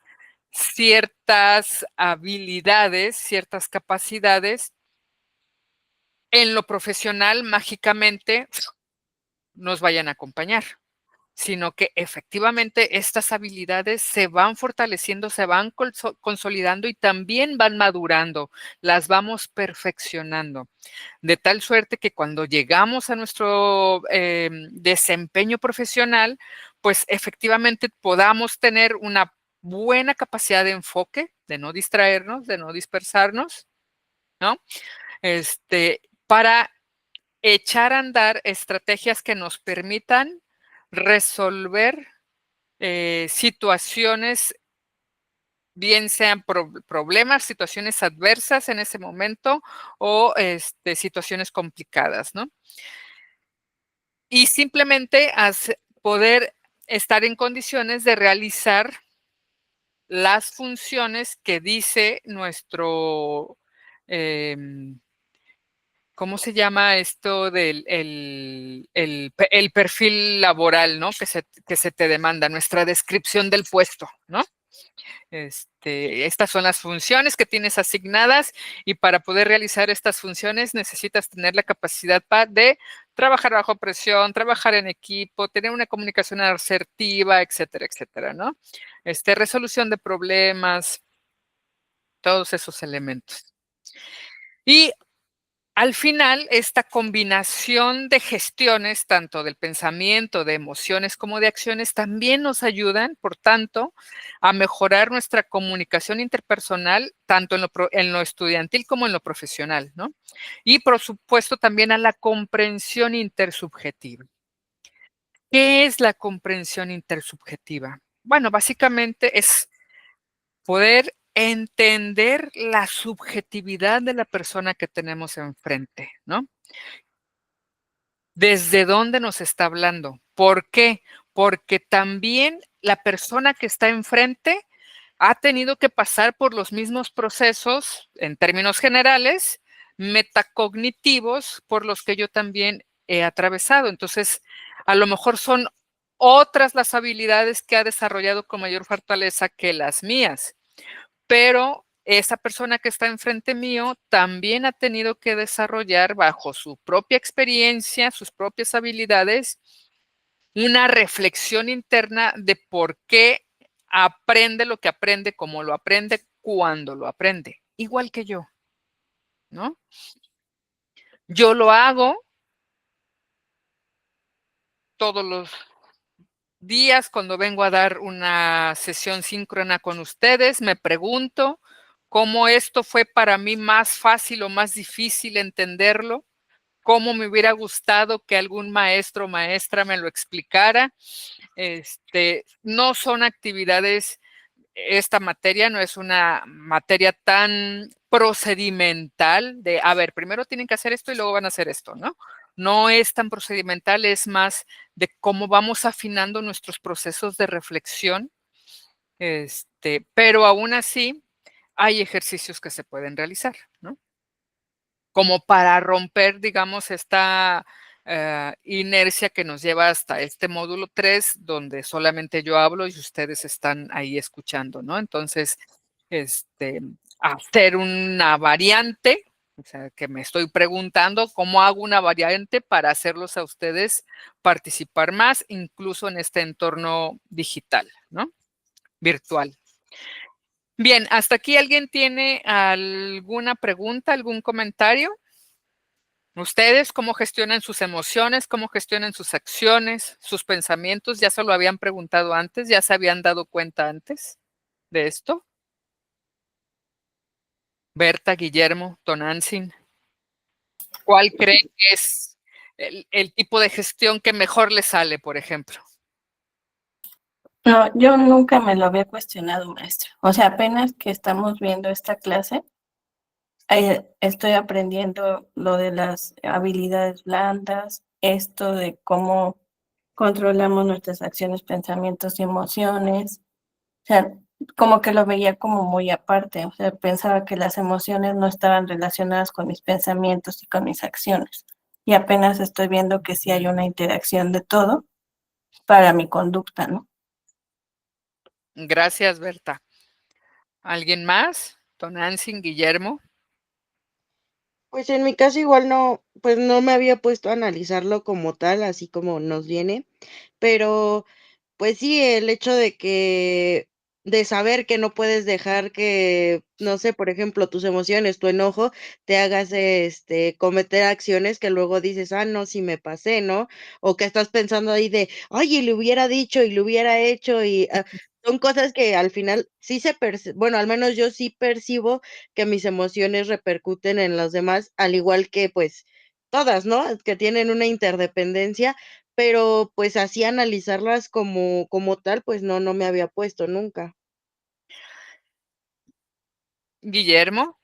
ciertas habilidades, ciertas capacidades, en lo profesional mágicamente nos vayan a acompañar, sino que efectivamente estas habilidades se van fortaleciendo, se van consolidando y también van madurando, las vamos perfeccionando, de tal suerte que cuando llegamos a nuestro desempeño profesional, pues efectivamente podamos tener una buena capacidad de enfoque, de no distraernos, de no dispersarnos, ¿no? para echar a andar estrategias que nos permitan resolver situaciones, bien sean problemas, situaciones adversas en ese momento o situaciones complicadas, ¿no? Y simplemente poder estar en condiciones de realizar las funciones que dice nuestro, ¿cómo se llama esto del el perfil laboral, ¿no? Que se te demanda, nuestra descripción del puesto, ¿no? Estas son las funciones que tienes asignadas y para poder realizar estas funciones necesitas tener la capacidad de trabajar bajo presión, trabajar en equipo, tener una comunicación asertiva, etcétera, etcétera, ¿no? Resolución de problemas, todos esos elementos. Y al final, esta combinación de gestiones, tanto del pensamiento, de emociones como de acciones, también nos ayudan, por tanto, a mejorar nuestra comunicación interpersonal, tanto en lo estudiantil como en lo profesional, ¿no? Y, por supuesto, también a la comprensión intersubjetiva. ¿Qué es la comprensión intersubjetiva? Bueno, básicamente es poder entender la subjetividad de la persona que tenemos enfrente, ¿no? ¿Desde dónde nos está hablando? ¿Por qué? Porque también la persona que está enfrente ha tenido que pasar por los mismos procesos, en términos generales, metacognitivos, por los que yo también he atravesado. Entonces, a lo mejor son otras las habilidades que ha desarrollado con mayor fortaleza que las mías, pero esa persona que está enfrente mío también ha tenido que desarrollar bajo su propia experiencia, sus propias habilidades, una reflexión interna de por qué aprende lo que aprende, cómo lo aprende, cuándo lo aprende, igual que yo, ¿no? Yo lo hago todos los días cuando vengo a dar una sesión síncrona con ustedes, me pregunto cómo esto fue para mí más fácil o más difícil entenderlo, cómo me hubiera gustado que algún maestro o maestra me lo explicara. No son actividades, esta materia no es una materia tan procedimental de, a ver, primero tienen que hacer esto y luego van a hacer esto, ¿no? No es tan procedimental, es más de cómo vamos afinando nuestros procesos de reflexión, pero aún así hay ejercicios que se pueden realizar, ¿no? Como para romper, digamos, esta inercia que nos lleva hasta este módulo 3, donde solamente yo hablo y ustedes están ahí escuchando, ¿no? Entonces, hacer una variante, o sea, que me estoy preguntando cómo hago una variante para hacerlos a ustedes participar más, incluso en este entorno digital, ¿no? Virtual. Bien, ¿hasta aquí alguien tiene alguna pregunta, algún comentario? ¿Ustedes cómo gestionan sus emociones, cómo gestionan sus acciones, sus pensamientos? ¿Ya se lo habían preguntado antes? ¿Ya se habían dado cuenta antes de esto? Berta, Guillermo, Tonantzin, ¿cuál cree que es el tipo de gestión que mejor le sale, por ejemplo? No, yo nunca me lo había cuestionado, maestra. O sea, apenas que estamos viendo esta clase, estoy aprendiendo lo de las habilidades blandas, esto de cómo controlamos nuestras acciones, pensamientos y emociones. O sea, como que lo veía como muy aparte. O sea, pensaba que las emociones no estaban relacionadas con mis pensamientos y con mis acciones. Y apenas estoy viendo que sí hay una interacción de todo para mi conducta, ¿no? Gracias, Berta. ¿Alguien más? Tonantzin, Guillermo. Pues en mi caso igual no, pues no me había puesto a analizarlo como tal, así como nos viene, pero pues sí, el hecho de saber que no puedes dejar que, no sé, por ejemplo, tus emociones, tu enojo, te hagas, cometer acciones que luego dices: "Ah, no, sí me pasé", ¿no? O que estás pensando ahí de: "Oye, y le hubiera dicho, y le hubiera hecho", son cosas que al final sí bueno, al menos yo sí percibo que mis emociones repercuten en los demás, al igual que, pues, todas, ¿no? Que tienen una interdependencia, pero, pues, así analizarlas como tal, pues no me había puesto nunca. Guillermo.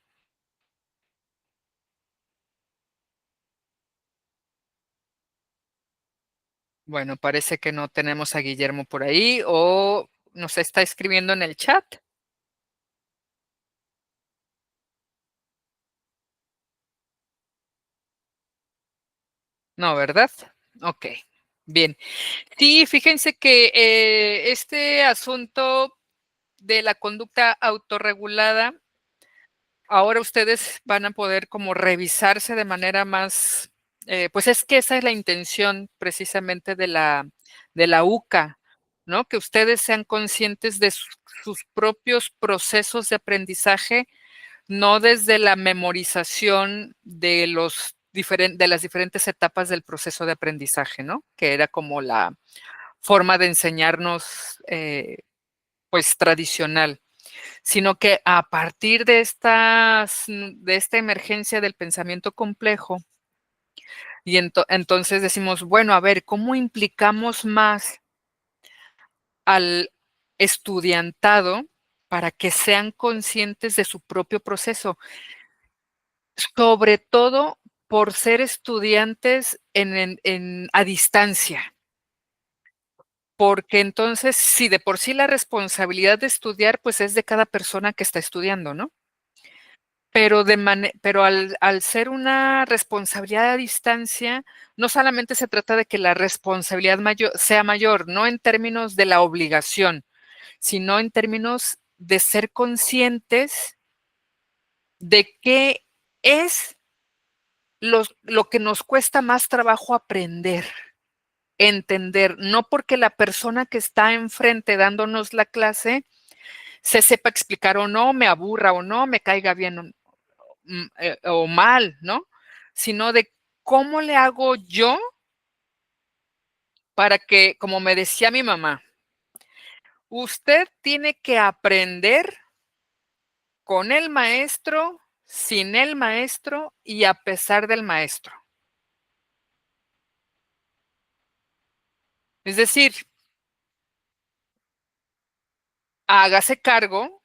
Bueno, parece que no tenemos a Guillermo por ahí o nos está escribiendo en el chat. No, ¿verdad? Ok, bien. Sí, fíjense que este asunto de la conducta autorregulada, ahora ustedes van a poder como revisarse de manera más, pues es que esa es la intención precisamente de la UCA, ¿no? Que ustedes sean conscientes de sus propios procesos de aprendizaje, no desde la memorización de de las diferentes etapas del proceso de aprendizaje, ¿no? Que era como la forma de enseñarnos, pues tradicional, sino que a partir de esta emergencia del pensamiento complejo, y entonces decimos, bueno, a ver, ¿cómo implicamos más al estudiantado para que sean conscientes de su propio proceso? Sobre todo por ser estudiantes a distancia. Porque entonces, si de por sí la responsabilidad de estudiar, pues es de cada persona que está estudiando, ¿no? Pero al ser una responsabilidad a distancia, no solamente se trata de que la responsabilidad sea mayor, no en términos de la obligación, sino en términos de ser conscientes de qué es lo que nos cuesta más trabajo aprender, entender, no porque la persona que está enfrente dándonos la clase se sepa explicar o no, me aburra o no, me caiga bien o mal, ¿no? Sino de cómo le hago yo para que, como me decía mi mamá, usted tiene que aprender con el maestro, sin el maestro y a pesar del maestro. Es decir, hágase cargo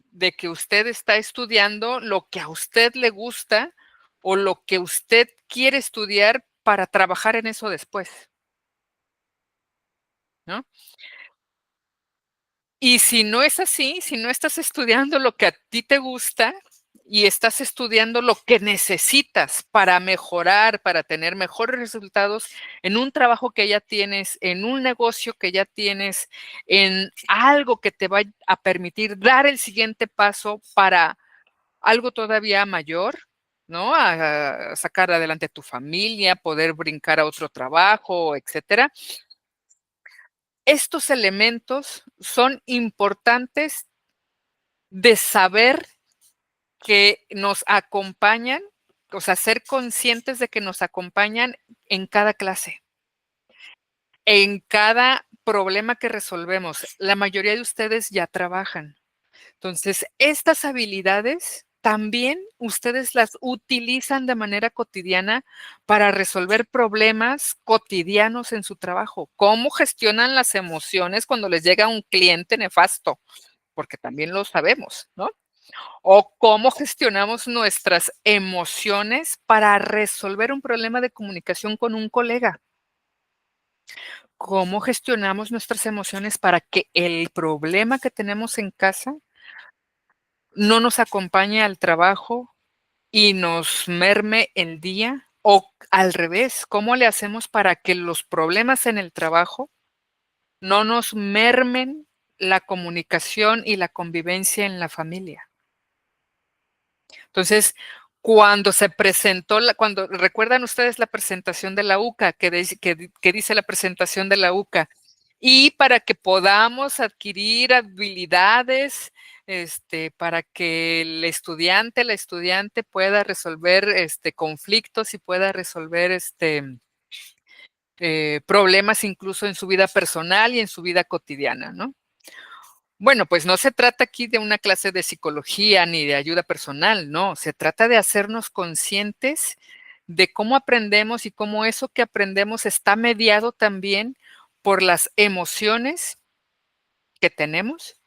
de que usted está estudiando lo que a usted le gusta o lo que usted quiere estudiar para trabajar en eso después, ¿no? Y si no es así, si no estás estudiando lo que a ti te gusta y estás estudiando lo que necesitas para mejorar, para tener mejores resultados en un trabajo que ya tienes, en un negocio que ya tienes, en algo que te va a permitir dar el siguiente paso para algo todavía mayor, ¿no? A sacar adelante tu familia, poder brincar a otro trabajo, etcétera. Estos elementos son importantes de saber que nos acompañan, o sea, ser conscientes de que nos acompañan en cada clase, en cada problema que resolvemos. La mayoría de ustedes ya trabajan. Entonces, estas habilidades también ustedes las utilizan de manera cotidiana para resolver problemas cotidianos en su trabajo. ¿Cómo gestionan las emociones cuando les llega un cliente nefasto? Porque también lo sabemos, ¿no? O cómo gestionamos nuestras emociones para resolver un problema de comunicación con un colega. ¿Cómo gestionamos nuestras emociones para que el problema que tenemos en casa no nos acompañe al trabajo y nos merme el día? O al revés, ¿cómo le hacemos para que los problemas en el trabajo no nos mermen la comunicación y la convivencia en la familia? Entonces, cuando se presentó, cuando recuerdan ustedes la presentación de la UCA, que dice la presentación de la UCA, y para que podamos adquirir habilidades, para que el estudiante, la estudiante pueda resolver conflictos y pueda resolver problemas incluso en su vida personal y en su vida cotidiana, ¿no? Bueno, pues no se trata aquí de una clase de psicología ni de ayuda personal, no, se trata de hacernos conscientes de cómo aprendemos y cómo eso que aprendemos está mediado también por las emociones que tenemos,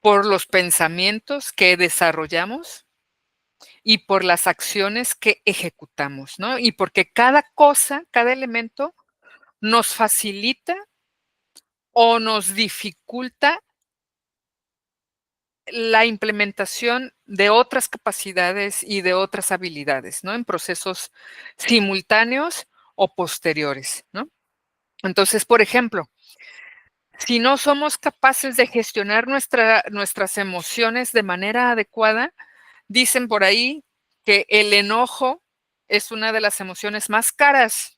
por los pensamientos que desarrollamos y por las acciones que ejecutamos, ¿no? Y porque cada cosa, cada elemento nos facilita o nos dificulta la implementación de otras capacidades y de otras habilidades, ¿no? En procesos simultáneos o posteriores, ¿no? Entonces, por ejemplo, si no somos capaces de gestionar nuestras emociones de manera adecuada, dicen por ahí que el enojo es una de las emociones más caras,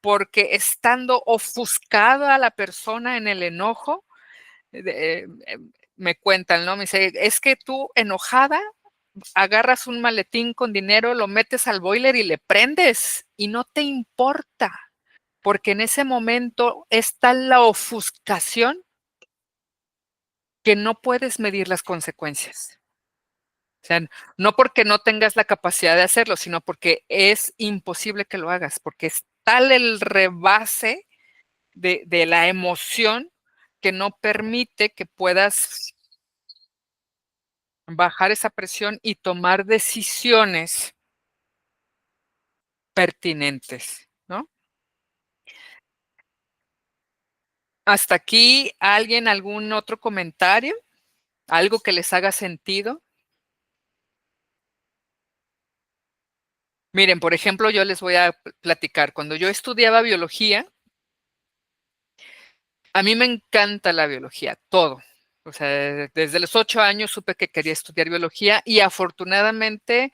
porque estando ofuscada la persona en el enojo, me cuentan, ¿no? Me dice, es que tú enojada agarras un maletín con dinero, lo metes al boiler y le prendes y no te importa, porque en ese momento está la ofuscación que no puedes medir las consecuencias. O sea, no porque no tengas la capacidad de hacerlo, sino porque es imposible que lo hagas, porque es tal el rebase de la emoción que no permite que puedas bajar esa presión y tomar decisiones pertinentes, ¿no? Hasta aquí, ¿alguien, algún otro comentario? ¿Algo que les haga sentido? Miren, por ejemplo, yo les voy a platicar. Cuando yo estudiaba biología, a mí me encanta la biología, todo. O sea, desde los 8 años supe que quería estudiar biología y afortunadamente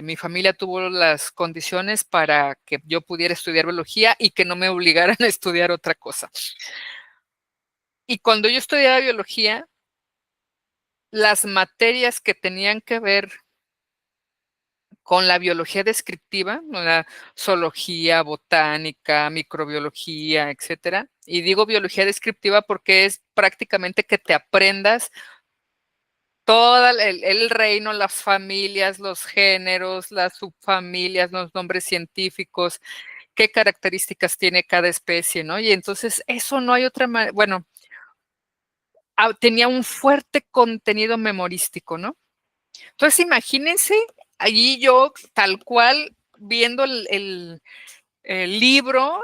mi familia tuvo las condiciones para que yo pudiera estudiar biología y que no me obligaran a estudiar otra cosa. Y cuando yo estudiaba biología, las materias que tenían que ver con la biología descriptiva, la zoología, botánica, microbiología, etcétera. Y digo biología descriptiva porque es prácticamente que te aprendas todo el reino, las familias, los géneros, las subfamilias, los nombres científicos, qué características tiene cada especie, ¿no? Y entonces eso no hay otra manera, bueno, tenía un fuerte contenido memorístico, ¿no? Entonces imagínense allí yo tal cual viendo el libro,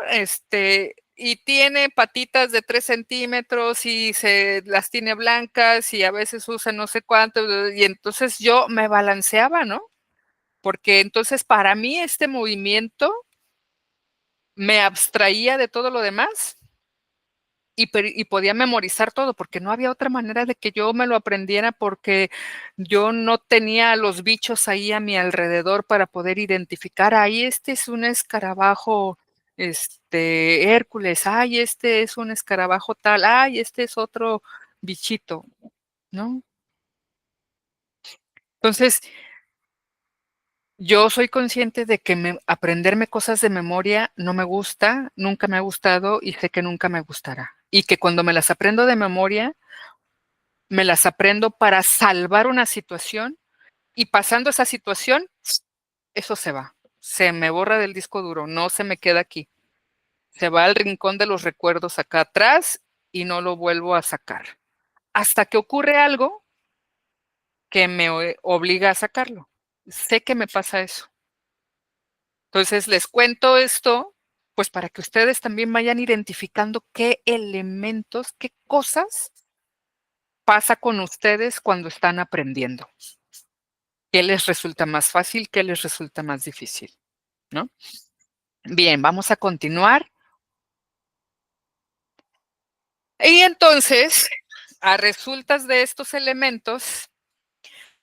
y tiene patitas de 3 centímetros y se las tiene blancas y a veces usa no sé cuánto, y entonces yo me balanceaba, ¿no? Porque entonces para mí este movimiento me abstraía de todo lo demás y podía memorizar todo, porque no había otra manera de que yo me lo aprendiera, porque yo no tenía los bichos ahí a mi alrededor para poder identificar, ay, este es un escarabajo, Hércules, ay, este es un escarabajo tal, ay, este es otro bichito, ¿no? Entonces, yo soy consciente de que aprenderme cosas de memoria no me gusta, nunca me ha gustado y sé que nunca me gustará. Y que cuando me las aprendo de memoria, me las aprendo para salvar una situación y pasando esa situación, eso se va. Se me borra del disco duro, no se me queda aquí. Se va al rincón de los recuerdos acá atrás y no lo vuelvo a sacar. Hasta que ocurre algo que me obliga a sacarlo. Sé que me pasa eso. Entonces les cuento esto, pues para que ustedes también vayan identificando qué elementos, qué cosas pasa con ustedes cuando están aprendiendo. ¿Qué les resulta más fácil? ¿Qué les resulta más difícil? ¿No? Bien, vamos a continuar. Y entonces, a resultas de estos elementos,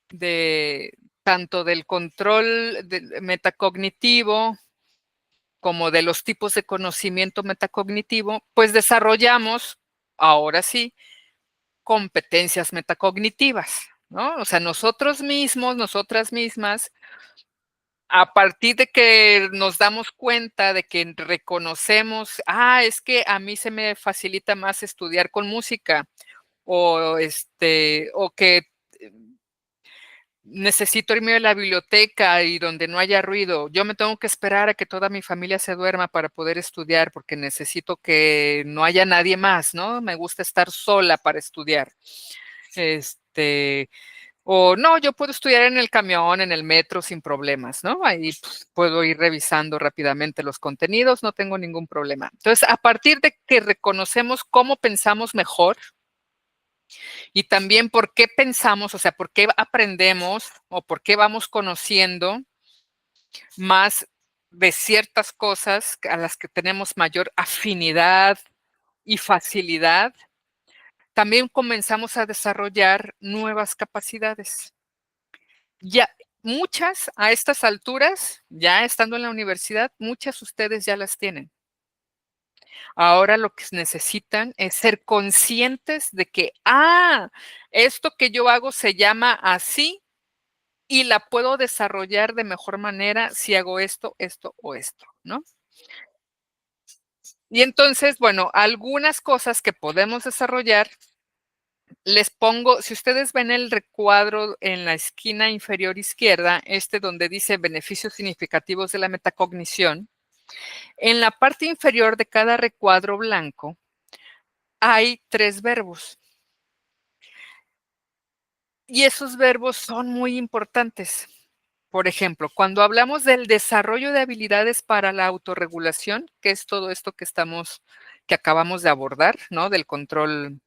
de tanto del control metacognitivo como de los tipos de conocimiento metacognitivo, pues desarrollamos, ahora sí, competencias metacognitivas, ¿no? O sea, nosotros mismos, nosotras mismas, a partir de que nos damos cuenta de que reconocemos, es que a mí se me facilita más estudiar con música o que necesito irme a la biblioteca y donde no haya ruido. Yo me tengo que esperar a que toda mi familia se duerma para poder estudiar porque necesito que no haya nadie más, ¿no? Me gusta estar sola para estudiar. O no, yo puedo estudiar en el camión, en el metro sin problemas, ¿no? Ahí pues, puedo ir revisando rápidamente los contenidos, no tengo ningún problema. Entonces, a partir de que reconocemos cómo pensamos mejor, y también por qué pensamos, o sea, por qué aprendemos o por qué vamos conociendo más de ciertas cosas a las que tenemos mayor afinidad y facilidad, también comenzamos a desarrollar nuevas capacidades. Ya muchas a estas alturas, ya estando en la universidad, muchas ustedes ya las tienen. Ahora lo que necesitan es ser conscientes de que, esto que yo hago se llama así y la puedo desarrollar de mejor manera si hago esto, esto o esto, ¿no? Y entonces, bueno, algunas cosas que podemos desarrollar, les pongo, si ustedes ven el recuadro en la esquina inferior izquierda, donde dice beneficios significativos de la metacognición, en la parte inferior de cada recuadro blanco hay 3 verbos. Y esos verbos son muy importantes. Por ejemplo, cuando hablamos del desarrollo de habilidades para la autorregulación, que es todo esto que acabamos de abordar, ¿no? Del control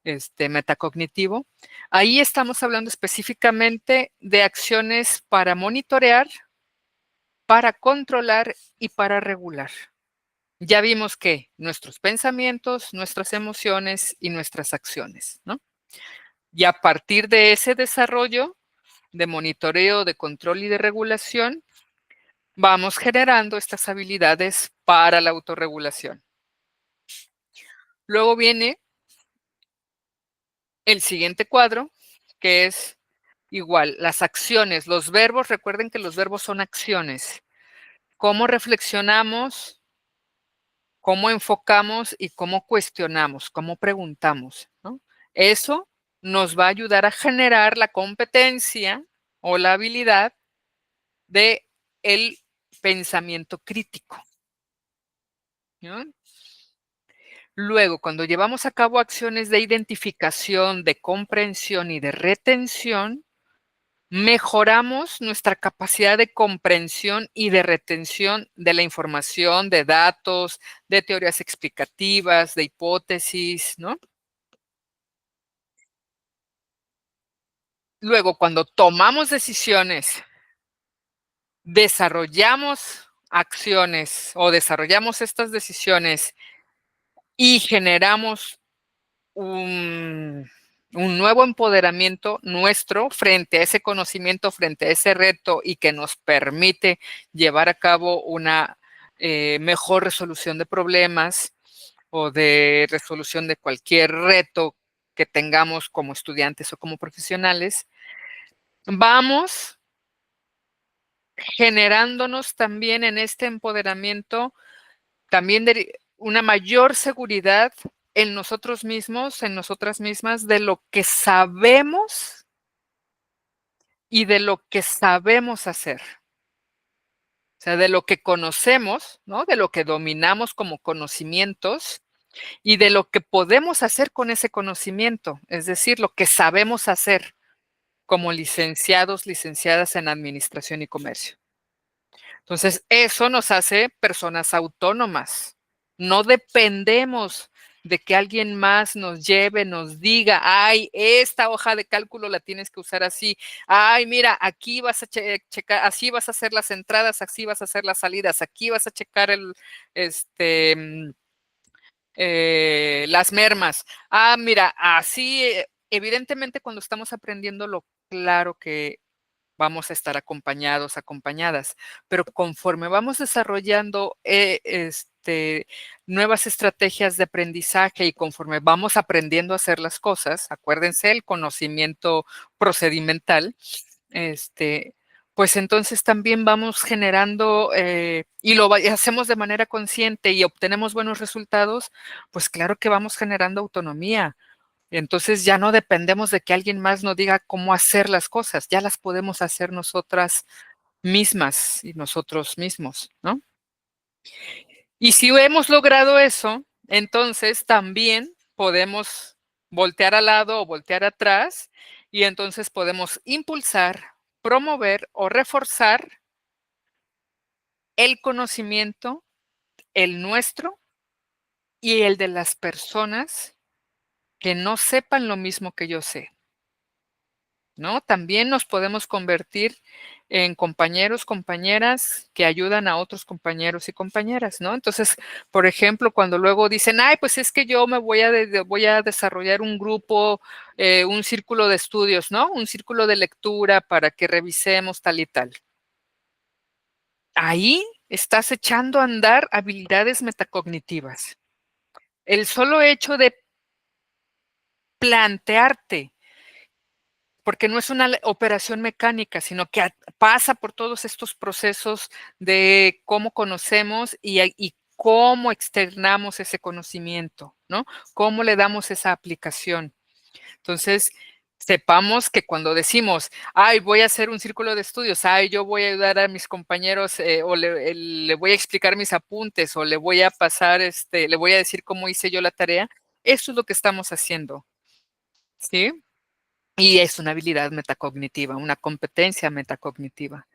metacognitivo, ahí estamos hablando específicamente de acciones para monitorear, para controlar y para regular. Ya vimos que nuestros pensamientos, nuestras emociones y nuestras acciones, ¿no? Y a partir de ese desarrollo de monitoreo, de control y de regulación, vamos generando estas habilidades para la autorregulación. Luego viene el siguiente cuadro, que es igual, las acciones, los verbos, recuerden que los verbos son acciones. Cómo reflexionamos, cómo enfocamos y cómo cuestionamos, cómo preguntamos, ¿no? Eso nos va a ayudar a generar la competencia o la habilidad de el pensamiento crítico, ¿no? Luego, cuando llevamos a cabo acciones de identificación, de comprensión y de retención, mejoramos nuestra capacidad de comprensión y de retención de la información, de datos, de teorías explicativas, de hipótesis, ¿no? Luego, cuando tomamos decisiones, desarrollamos acciones o desarrollamos estas decisiones y generamos un nuevo empoderamiento nuestro frente a ese conocimiento, frente a ese reto y que nos permite llevar a cabo una mejor resolución de problemas o de resolución de cualquier reto que tengamos como estudiantes o como profesionales, vamos generándonos también en este empoderamiento también de una mayor seguridad en nosotros mismos, en nosotras mismas, de lo que sabemos y de lo que sabemos hacer. O sea, de lo que conocemos, ¿no? De lo que dominamos como conocimientos y de lo que podemos hacer con ese conocimiento, es decir, lo que sabemos hacer como licenciados, licenciadas en administración y comercio. Entonces, eso nos hace personas autónomas. No dependemos de que alguien más nos lleve, nos diga, ay, esta hoja de cálculo la tienes que usar así. Ay, mira, aquí vas a checar, así vas a hacer las entradas, así vas a hacer las salidas, aquí vas a checar las mermas. Mira, así, evidentemente cuando estamos aprendiendo lo claro que vamos a estar acompañados, acompañadas, pero conforme vamos desarrollando nuevas estrategias de aprendizaje y conforme vamos aprendiendo a hacer las cosas, acuérdense el conocimiento procedimental, pues entonces también vamos generando y lo hacemos de manera consciente y obtenemos buenos resultados, pues claro que vamos generando autonomía. Entonces ya no dependemos de que alguien más nos diga cómo hacer las cosas, ya las podemos hacer nosotras mismas y nosotros mismos, ¿no? Y si hemos logrado eso, entonces también podemos voltear al lado o voltear atrás y entonces podemos impulsar, promover o reforzar el conocimiento, el nuestro y el de las personas que no sepan lo mismo que yo sé, ¿no? También nos podemos convertir en compañeros, compañeras que ayudan a otros compañeros y compañeras, ¿no? Entonces, por ejemplo, cuando luego dicen, ay, pues es que yo me voy a desarrollar un grupo, un círculo de estudios, ¿no? Un círculo de lectura para que revisemos tal y tal. Ahí estás echando a andar habilidades metacognitivas. El solo hecho de plantearte, porque no es una operación mecánica, sino que pasa por todos estos procesos de cómo conocemos y cómo externamos ese conocimiento, ¿no? Cómo le damos esa aplicación. Entonces, sepamos que cuando decimos, ay, voy a hacer un círculo de estudios, ay, yo voy a ayudar a mis compañeros o le voy a explicar mis apuntes o le voy a pasar, le voy a decir cómo hice yo la tarea, eso es lo que estamos haciendo, ¿sí? Y es una habilidad metacognitiva, una competencia metacognitiva.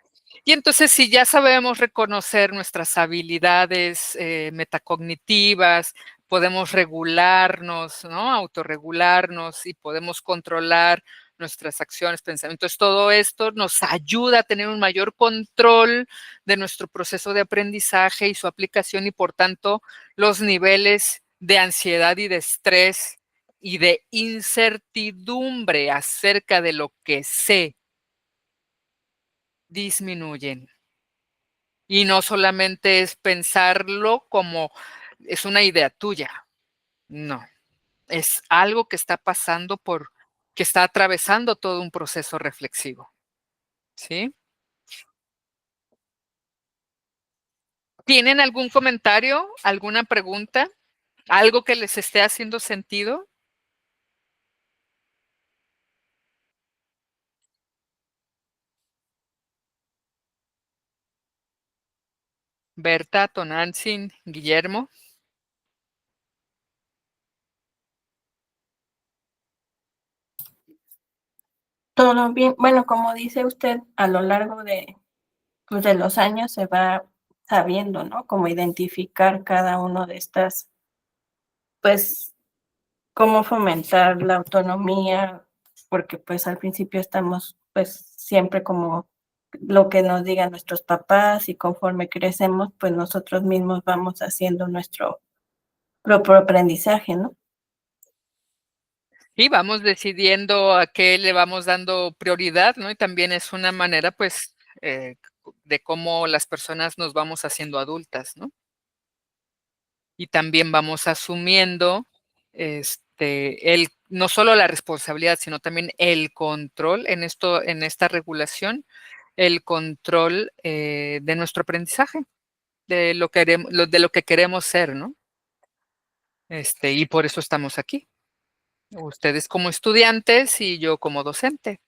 Y entonces, si ya sabemos reconocer nuestras habilidades metacognitivas, podemos regularnos, ¿no? Autorregularnos y podemos controlar nuestras acciones, pensamientos. Todo esto nos ayuda a tener un mayor control de nuestro proceso de aprendizaje y su aplicación y, por tanto, los niveles de ansiedad y de estrés y de incertidumbre acerca de lo que sé disminuyen. Y no solamente es pensarlo como es una idea tuya, no, es algo que está pasando que está atravesando todo un proceso reflexivo, ¿sí? ¿Tienen algún comentario, alguna pregunta, algo que les esté haciendo sentido? Berta, Tonantzin, Guillermo. Todo bien. Bueno, como dice usted, a lo largo pues, de los años se va sabiendo, ¿no? Cómo identificar cada uno de estas, pues, cómo fomentar la autonomía, porque pues al principio estamos pues siempre como lo que nos digan nuestros papás y conforme crecemos, pues nosotros mismos vamos haciendo nuestro propio aprendizaje, ¿no? Y vamos decidiendo a qué le vamos dando prioridad, ¿no? Y también es una manera, pues, de cómo las personas nos vamos haciendo adultas, ¿no? Y también vamos asumiendo, no solo la responsabilidad, sino también el control en esta regulación, el control de nuestro aprendizaje, de lo que queremos ser, ¿no? Y por eso estamos aquí. Ustedes como estudiantes y yo como docente,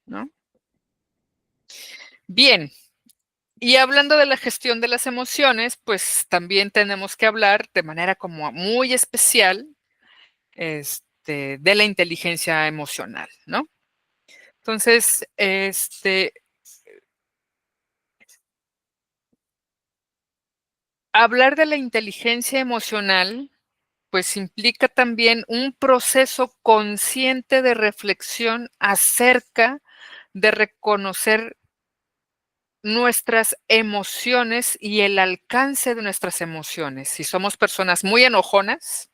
¿no? Bien, y hablando de la gestión de las emociones, pues también tenemos que hablar de manera como muy especial, de la inteligencia emocional, ¿no? Entonces, hablar de la inteligencia emocional, pues implica también un proceso consciente de reflexión acerca de reconocer nuestras emociones y el alcance de nuestras emociones. Si somos personas muy enojonas,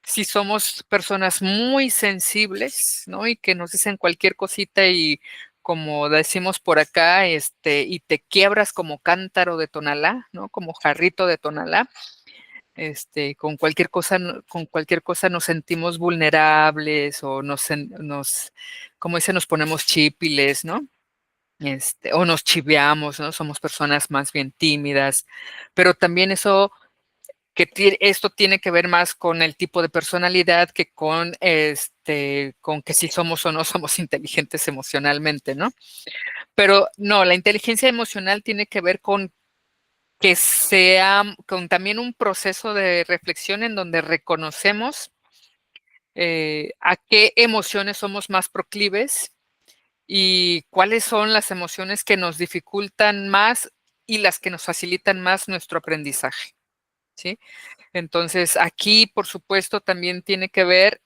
si somos personas muy sensibles, ¿no? Y que nos dicen cualquier cosita y como decimos por acá, y te quiebras como cántaro de Tonalá, ¿no? Como jarrito de Tonalá. Con cualquier cosa nos sentimos vulnerables o como dice, nos ponemos chípiles, ¿no? O nos chiveamos, ¿no? Somos personas más bien tímidas, pero también eso esto tiene que ver más con el tipo de personalidad que con que si somos o no somos inteligentes emocionalmente, ¿no? Pero no, la inteligencia emocional tiene que ver con que sea con también un proceso de reflexión en donde reconocemos a qué emociones somos más proclives y cuáles son las emociones que nos dificultan más y las que nos facilitan más nuestro aprendizaje, ¿sí? Entonces, aquí, por supuesto, también tiene que ver,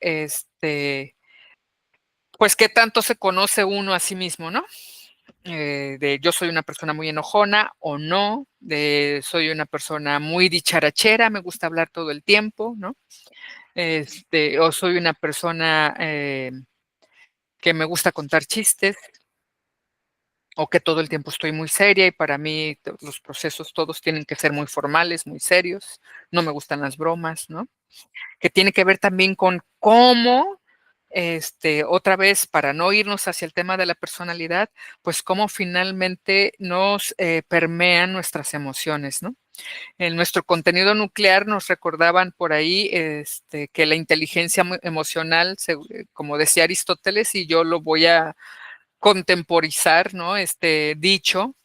pues, qué tanto se conoce uno a sí mismo, ¿no? De yo soy una persona muy enojona o no, de soy una persona muy dicharachera, me gusta hablar todo el tiempo, ¿no? O soy una persona que me gusta contar chistes, o que todo el tiempo estoy muy seria y para mí los procesos todos tienen que ser muy formales, muy serios, no me gustan las bromas, ¿no? Que tiene que ver también con cómo, otra vez, para no irnos hacia el tema de la personalidad, pues cómo finalmente nos permean nuestras emociones, ¿no? En nuestro contenido nuclear nos recordaban por ahí que la inteligencia emocional, como decía Aristóteles, y yo lo voy a contemporizar, ¿no? Este dicho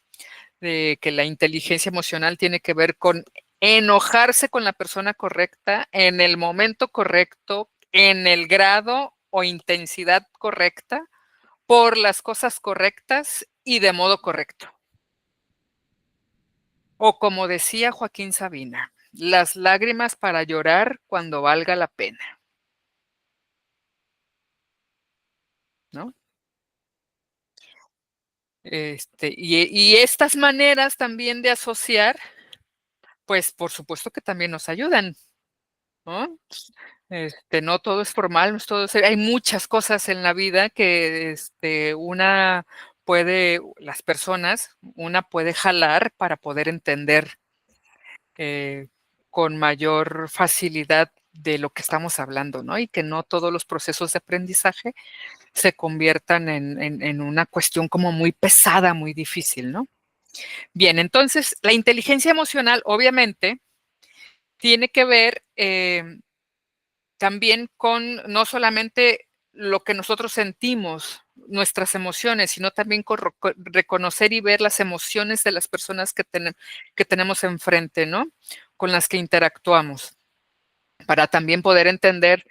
de que la inteligencia emocional tiene que ver con enojarse con la persona correcta en el momento correcto, en el grado o intensidad correcta, por las cosas correctas y de modo correcto. O como decía Joaquín Sabina, las lágrimas para llorar cuando valga la pena, ¿no? Y estas maneras también de asociar, pues por supuesto que también nos ayudan, ¿no? No todo es formal, no es todo hay muchas cosas en la vida que las personas, una puede jalar para poder entender eh, con mayor facilidad de lo que estamos hablando, ¿no? Y que no todos los procesos de aprendizaje se conviertan en una cuestión como muy pesada, muy difícil, ¿no? Bien, entonces la inteligencia emocional obviamente tiene que ver también con no solamente lo que nosotros sentimos, nuestras emociones, sino también con reconocer y ver las emociones de las personas que tenemos enfrente, ¿no? Con las que interactuamos, para también poder entender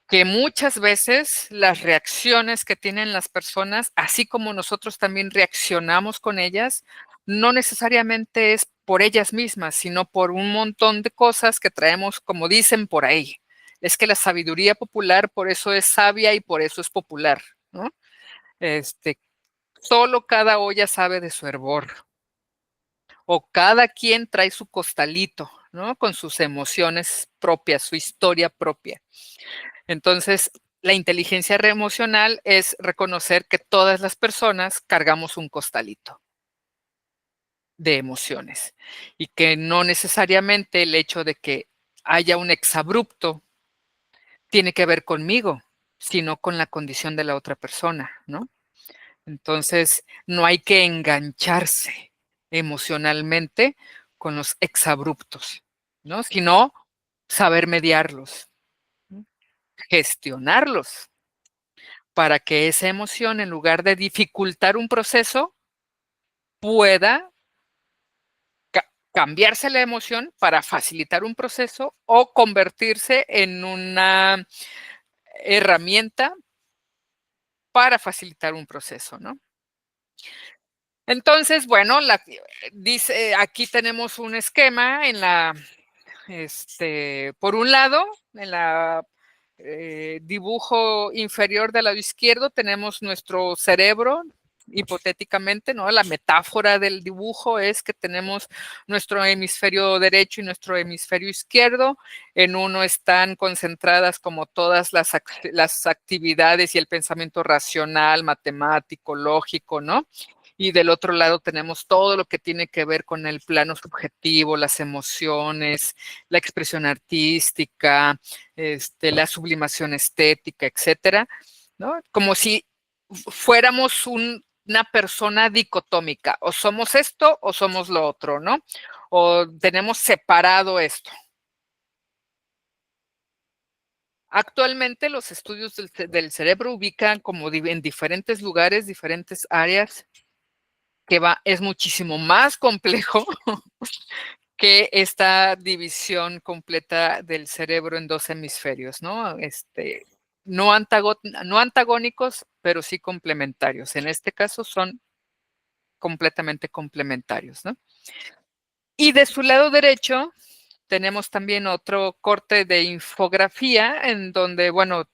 que muchas veces las reacciones que tienen las personas, así como nosotros también reaccionamos con ellas, no necesariamente es por ellas mismas, sino por un montón de cosas que traemos, como dicen por ahí. Es que la sabiduría popular por eso es sabia y por eso es popular, ¿no? Este, Solo cada olla sabe de su hervor, o cada quien trae su costalito, ¿no? Con sus emociones propias, su historia propia. Entonces, la inteligencia emocional es reconocer que todas las personas cargamos un costalito de emociones y que no necesariamente el hecho de que haya un exabrupto tiene que ver conmigo, sino con la condición de la otra persona, ¿no? Entonces, no hay que engancharse emocionalmente con los exabruptos, ¿no? Sino saber mediarlos, ¿no? Gestionarlos, para que esa emoción, en lugar de dificultar un proceso, pueda cambiarse la emoción para facilitar un proceso o convertirse en una herramienta para facilitar un proceso, ¿no? Entonces, bueno, dice, aquí tenemos un esquema por un lado, en la dibujo inferior del lado izquierdo tenemos nuestro cerebro, hipotéticamente, ¿no? La metáfora del dibujo es que tenemos nuestro hemisferio derecho y nuestro hemisferio izquierdo. En uno están concentradas como todas las actividades y el pensamiento racional, matemático, lógico, ¿no? Y del otro lado tenemos todo lo que tiene que ver con el plano subjetivo, las emociones, la expresión artística, la sublimación estética, etcétera, ¿no? Como si fuéramos un una persona dicotómica, o somos esto o somos lo otro, ¿no? O tenemos separado esto. Actualmente los estudios del cerebro ubican como en diferentes lugares, diferentes áreas, que es muchísimo más complejo que esta división completa del cerebro en dos hemisferios, ¿no? No antagónicos, pero sí complementarios. En este caso son completamente complementarios, ¿no? Y de su lado derecho tenemos también otro corte de infografía en donde, bueno,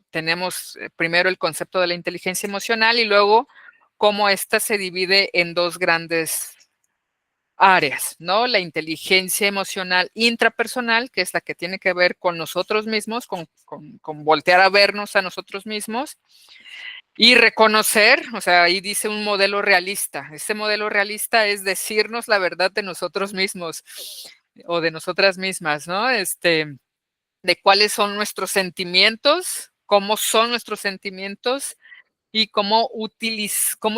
tenemos primero el concepto de la inteligencia emocional y luego cómo ésta se divide en dos grandes áreas, ¿no? La inteligencia emocional intrapersonal, que es la que tiene que ver con nosotros mismos, con voltear a vernos a nosotros mismos y reconocer, o sea, ahí dice un modelo realista. Ese modelo realista es decirnos la verdad de nosotros mismos o de nosotras mismas, ¿no? De cuáles son nuestros sentimientos, cómo son nuestros sentimientos y cómo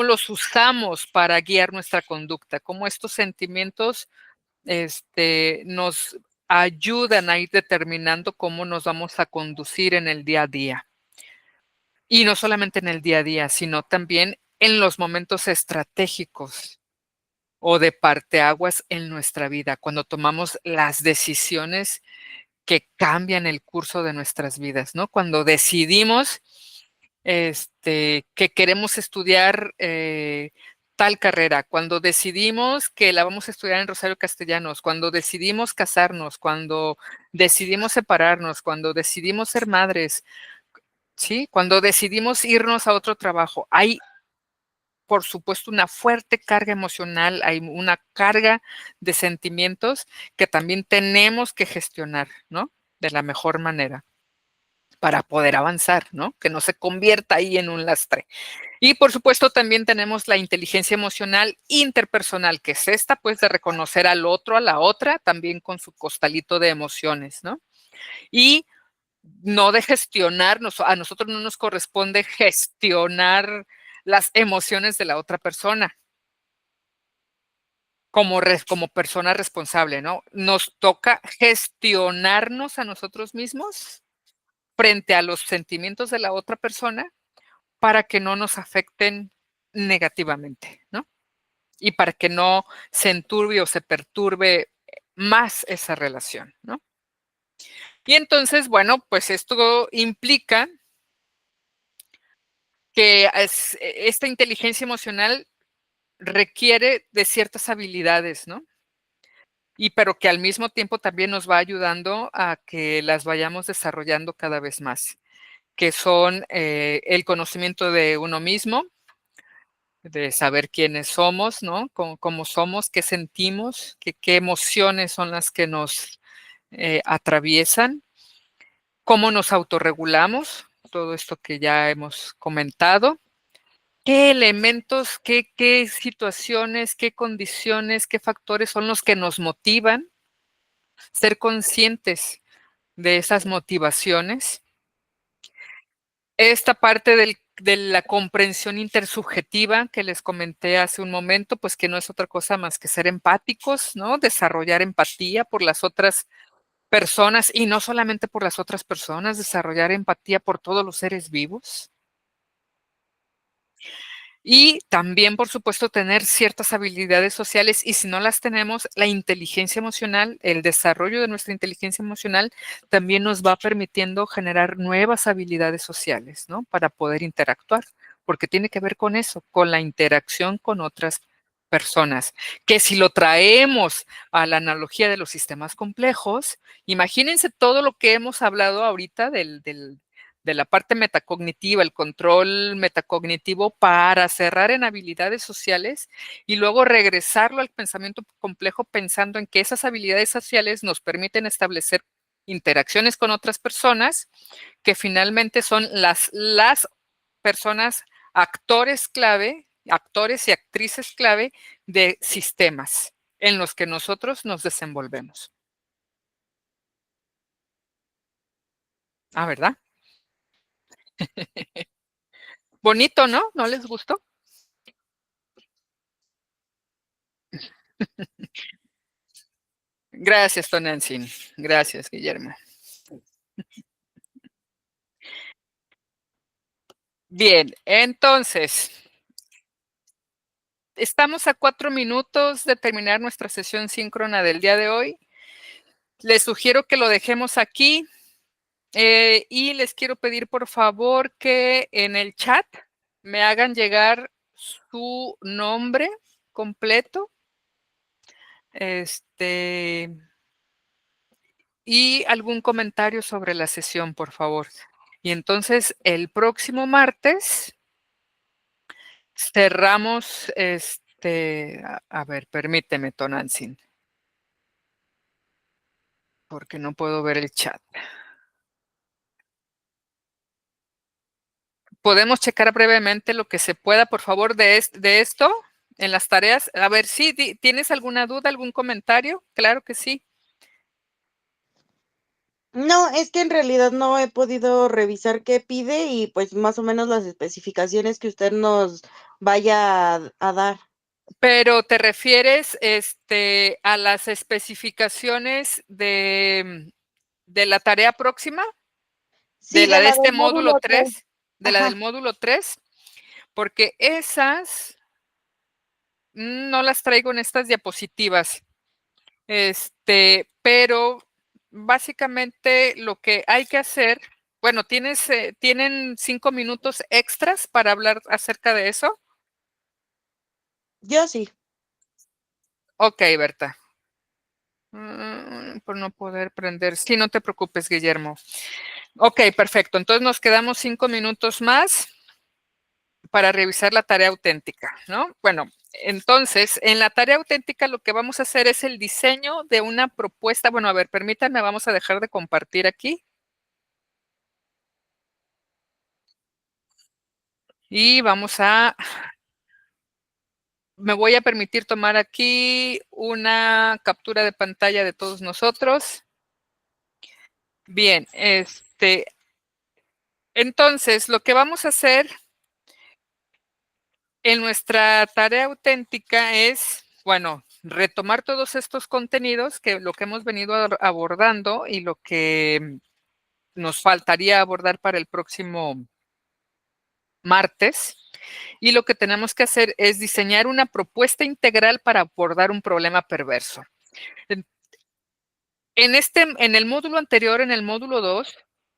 los usamos para guiar nuestra conducta, cómo estos sentimientos nos ayudan a ir determinando cómo nos vamos a conducir en el día a día. Y no solamente en el día a día, sino también en los momentos estratégicos o de parteaguas en nuestra vida, cuando tomamos las decisiones que cambian el curso de nuestras vidas, ¿no? Cuando decidimos que queremos estudiar tal carrera, cuando decidimos que la vamos a estudiar en Rosario Castellanos, cuando decidimos casarnos, cuando decidimos separarnos, cuando decidimos ser madres, ¿sí? Cuando decidimos irnos a otro trabajo. Hay, por supuesto, una fuerte carga emocional, hay una carga de sentimientos que también tenemos que gestionar, ¿no? De la mejor manera para poder avanzar, ¿no? Que no se convierta ahí en un lastre. Y por supuesto también tenemos la inteligencia emocional interpersonal, que es esta, pues, de reconocer al otro, a la otra, también con su costalito de emociones, ¿no? Y no de gestionarnos, a nosotros no nos corresponde gestionar las emociones de la otra persona como persona responsable, ¿no? Nos toca gestionarnos a nosotros mismos frente a los sentimientos de la otra persona para que no nos afecten negativamente, ¿no? Y para que no se enturbie o se perturbe más esa relación, ¿no? Y entonces, bueno, pues esto implica que esta inteligencia emocional requiere de ciertas habilidades, ¿no? Pero que al mismo tiempo también nos va ayudando a que las vayamos desarrollando cada vez más, que son el conocimiento de uno mismo, de saber quiénes somos, ¿no? Cómo somos, qué sentimos, qué emociones son las que nos atraviesan, cómo nos autorregulamos, todo esto que ya hemos comentado, qué elementos, qué situaciones, qué condiciones, qué factores son los que nos motivan, ser conscientes de esas motivaciones. Esta parte de la comprensión intersubjetiva que les comenté hace un momento, pues que no es otra cosa más que ser empáticos, ¿no? Desarrollar empatía por las otras personas y no solamente por las otras personas, desarrollar empatía por todos los seres vivos. Y también, por supuesto, tener ciertas habilidades sociales y si no las tenemos, la inteligencia emocional, el desarrollo de nuestra inteligencia emocional también nos va permitiendo generar nuevas habilidades sociales, ¿no? Para poder interactuar, porque tiene que ver con eso, con la interacción con otras personas, que si lo traemos a la analogía de los sistemas complejos, imagínense todo lo que hemos hablado ahorita de la parte metacognitiva, el control metacognitivo para cerrar en habilidades sociales y luego regresarlo al pensamiento complejo pensando en que esas habilidades sociales nos permiten establecer interacciones con otras personas que finalmente son las personas actores clave, actores y actrices clave de sistemas en los que nosotros nos desenvolvemos. Ah, ¿verdad? Bonito, ¿no? ¿No les gustó? Gracias, Tonantzin. Gracias, Guillermo. Bien, entonces, estamos a 4 minutos de terminar nuestra sesión síncrona del día de hoy. Les sugiero que lo dejemos aquí y les quiero pedir, por favor, que en el chat me hagan llegar su nombre completo y algún comentario sobre la sesión, por favor. Y entonces, el próximo martes cerramos, a ver, permíteme, Tonantzin, porque no puedo ver el chat. ¿Podemos checar brevemente lo que se pueda, por favor, de esto en las tareas? A ver, sí, ¿tienes alguna duda, algún comentario? Claro que sí. No, es que en realidad no he podido revisar qué pide y pues más o menos las especificaciones que usted nos vaya a dar. Pero te refieres a las especificaciones de la tarea próxima, Sí, de de la este del módulo módulo 3. 3, de la del Ajá. módulo 3, porque esas no las traigo en estas diapositivas. Pero básicamente lo que hay que hacer, bueno, ¿tienen 5 minutos extras para hablar acerca de eso? Yo sí. Ok, Berta. Por no poder prender. Sí, no te preocupes, Guillermo. Ok, perfecto. Entonces nos quedamos 5 minutos más para revisar la tarea auténtica, ¿no? Bueno, entonces, en la tarea auténtica lo que vamos a hacer es el diseño de una propuesta. Bueno, a ver, permítanme, vamos a dejar de compartir aquí. Y me voy a permitir tomar aquí una captura de pantalla de todos nosotros. Bien, entonces, lo que vamos a hacer en nuestra tarea auténtica es, bueno, retomar todos estos contenidos que lo que hemos venido abordando y lo que nos faltaría abordar para el próximo martes. Y lo que tenemos que hacer es diseñar una propuesta integral para abordar un problema perverso. En el módulo anterior, en el módulo 2,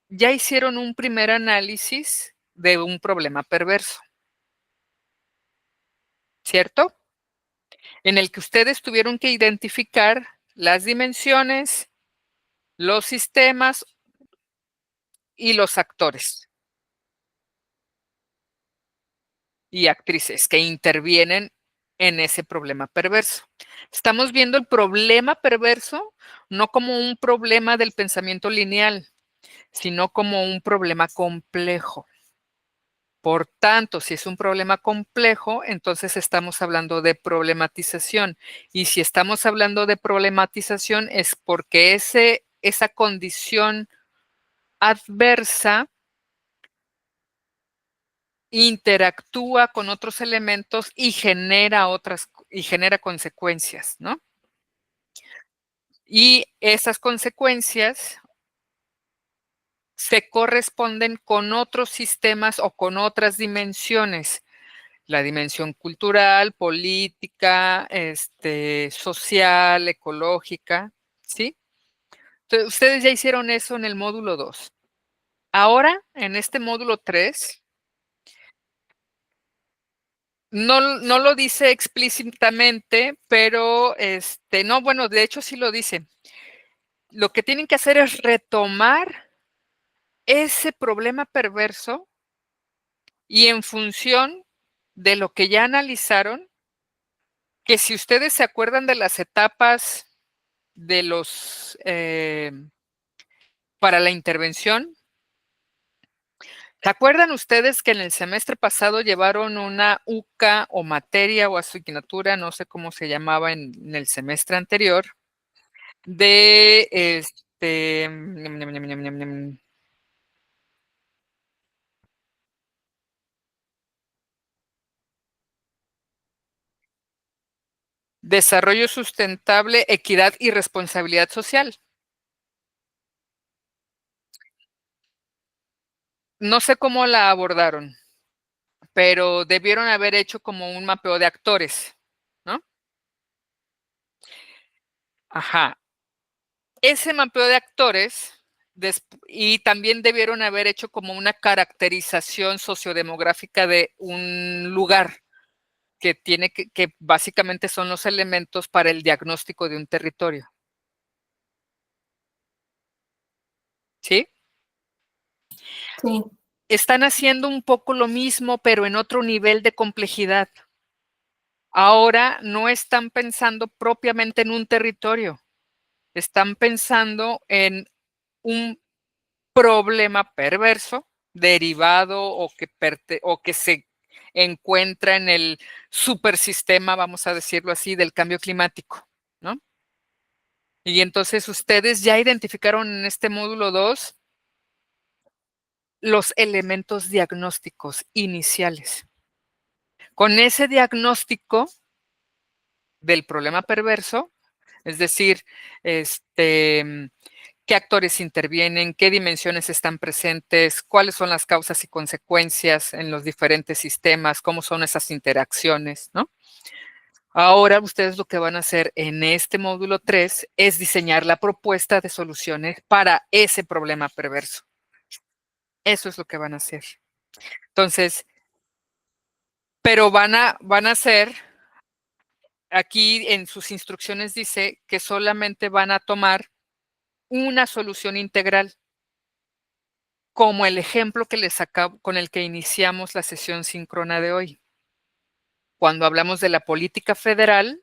ya hicieron un primer análisis de un problema perverso, ¿cierto? En el que ustedes tuvieron que identificar las dimensiones, los sistemas y los actores y actrices que intervienen en ese problema perverso. Estamos viendo el problema perverso no como un problema del pensamiento lineal, sino como un problema complejo. Por tanto, si es un problema complejo, entonces estamos hablando de problematización. Y si estamos hablando de problematización es porque esa condición adversa interactúa con otros elementos y genera consecuencias, ¿no? Y esas consecuencias se corresponden con otros sistemas o con otras dimensiones. La dimensión cultural, política, social, ecológica, ¿sí? Entonces, ustedes ya hicieron eso en el módulo 2. Ahora, en este módulo 3, no lo dice explícitamente, pero no, bueno, de hecho sí lo dice. Lo que tienen que hacer es retomar ese problema perverso y en función de lo que ya analizaron, que si ustedes se acuerdan de las etapas de para la intervención, ¿se acuerdan ustedes que en el semestre pasado llevaron una UCA o materia o asignatura, no sé cómo se llamaba en el semestre anterior, de desarrollo sustentable, equidad y responsabilidad social. No sé cómo la abordaron, pero debieron haber hecho como un mapeo de actores, ¿no? Ajá. Ese mapeo de actores y también debieron haber hecho como una caracterización sociodemográfica de un lugar que tiene que básicamente son los elementos para el diagnóstico de un territorio. ¿Sí? Sí, Están haciendo un poco lo mismo, pero en otro nivel de complejidad. Ahora no están pensando propiamente en un territorio, están pensando en un problema perverso derivado o que se encuentra en el supersistema, vamos a decirlo así, del cambio climático, ¿no? Y entonces ustedes ya identificaron en este módulo 2 los elementos diagnósticos iniciales. Con ese diagnóstico del problema perverso, es decir, qué actores intervienen, qué dimensiones están presentes, cuáles son las causas y consecuencias en los diferentes sistemas, cómo son esas interacciones, ¿no? Ahora ustedes lo que van a hacer en este módulo 3 es diseñar la propuesta de soluciones para ese problema perverso. Eso es lo que van a hacer. Entonces, pero van a hacer, aquí en sus instrucciones dice que solamente van a tomar una solución integral, como el ejemplo que les acabo, con el que iniciamos la sesión síncrona de hoy. Cuando hablamos de la política federal,